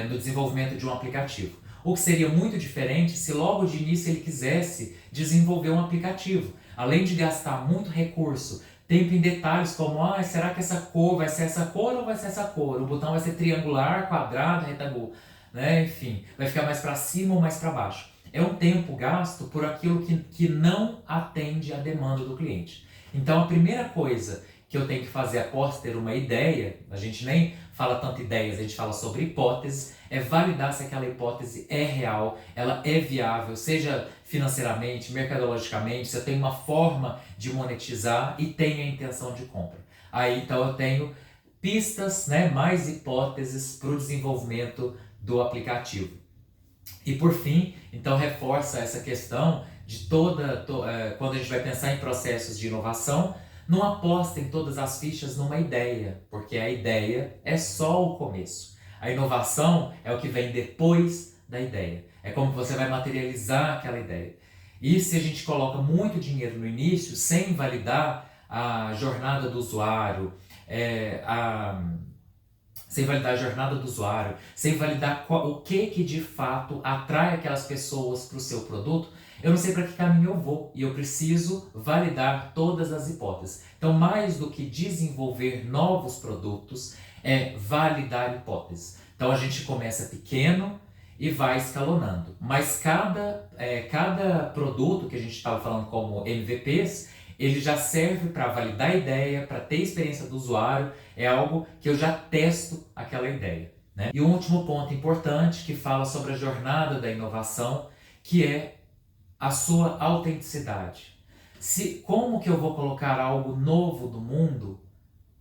desenvolvimento de um aplicativo. O que seria muito diferente se logo de início ele quisesse desenvolver um aplicativo. Além de gastar muito recurso, tempo em detalhes como, será que essa cor vai ser essa cor ou vai ser essa cor? O botão vai ser triangular, quadrado, retangular, né? Enfim, vai ficar mais para cima ou mais para baixo. É um tempo gasto por aquilo que não atende à demanda do cliente. Então a primeira coisa que eu tenho que fazer após ter uma ideia, a gente nem fala tanto ideias, a gente fala sobre hipóteses, é validar se aquela hipótese é real, ela é viável, seja financeiramente, mercadologicamente, se eu tenho uma forma de monetizar e tenho a intenção de compra. Aí então eu tenho pistas, né, mais hipóteses para o desenvolvimento do aplicativo. E por fim, então reforça essa questão de quando a gente vai pensar em processos de inovação, não apostem todas as fichas numa ideia, porque a ideia é só o começo. A inovação é o que vem depois da ideia. É como você vai materializar aquela ideia. E se a gente coloca muito dinheiro no início, sem validar a jornada do usuário, sem validar a jornada do usuário, sem validar o que de fato atrai aquelas pessoas para o seu produto, eu não sei para que caminho eu vou e eu preciso validar todas as hipóteses. Então, mais do que desenvolver novos produtos, é validar hipóteses. Então, a gente começa pequeno e vai escalonando. Mas cada produto que a gente estava falando como MVPs, ele já serve para validar a ideia, para ter experiência do usuário, é algo que eu já testo aquela ideia, né? E um último ponto importante que fala sobre a jornada da inovação, que é a sua autenticidade. Como que eu vou colocar algo novo do mundo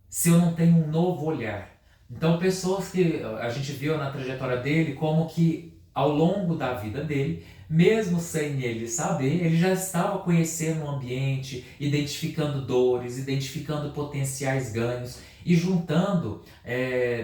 se eu não tenho um novo olhar? Então, pessoas que a gente viu na trajetória dele, como que ao longo da vida dele, mesmo sem ele saber, ele já estava conhecendo o ambiente, identificando dores, identificando potenciais ganhos e juntando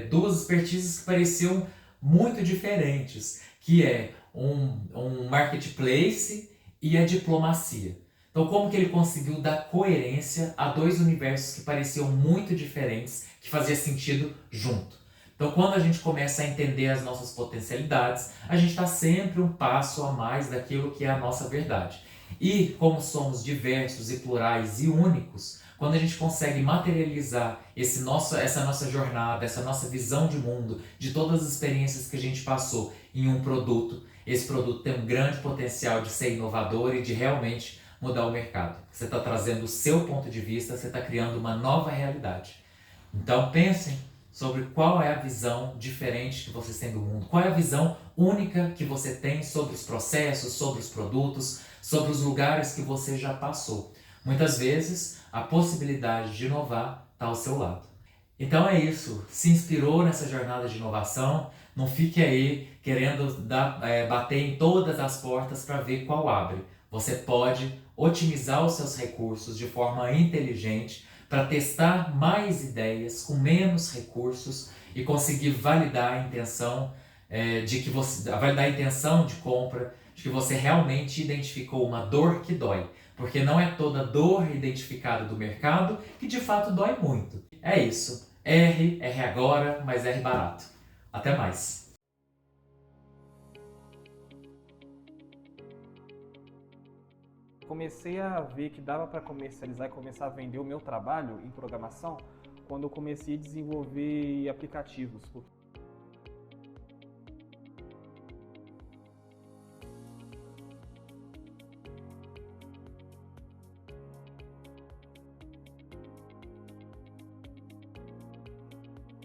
duas expertises que pareciam muito diferentes, que é um marketplace e a diplomacia. Então, como que ele conseguiu dar coerência a dois universos que pareciam muito diferentes, que fazia sentido junto? Então, quando a gente começa a entender as nossas potencialidades, a gente está sempre um passo a mais daquilo que é a nossa verdade. E como somos diversos e plurais e únicos, quando a gente consegue materializar essa nossa jornada, essa nossa visão de mundo, de todas as experiências que a gente passou em um produto, esse produto tem um grande potencial de ser inovador e de realmente mudar o mercado. Você está trazendo o seu ponto de vista, você está criando uma nova realidade. Então pensem sobre qual é a visão diferente que vocês têm do mundo, qual é a visão única que você tem sobre os processos, sobre os produtos, sobre os lugares que você já passou. Muitas vezes a possibilidade de inovar está ao seu lado. Então é isso, se inspirou nessa jornada de inovação, não fique aí querendo bater em todas as portas para ver qual abre. Você pode otimizar os seus recursos de forma inteligente para testar mais ideias com menos recursos e conseguir validar a intenção validar a intenção de compra, de que você realmente identificou uma dor que dói. Porque não é toda dor identificada do mercado que de fato dói muito. É isso. R agora, mas R barato. Até mais. Comecei a ver que dava para comercializar e começar a vender o meu trabalho em programação quando eu comecei a desenvolver aplicativos.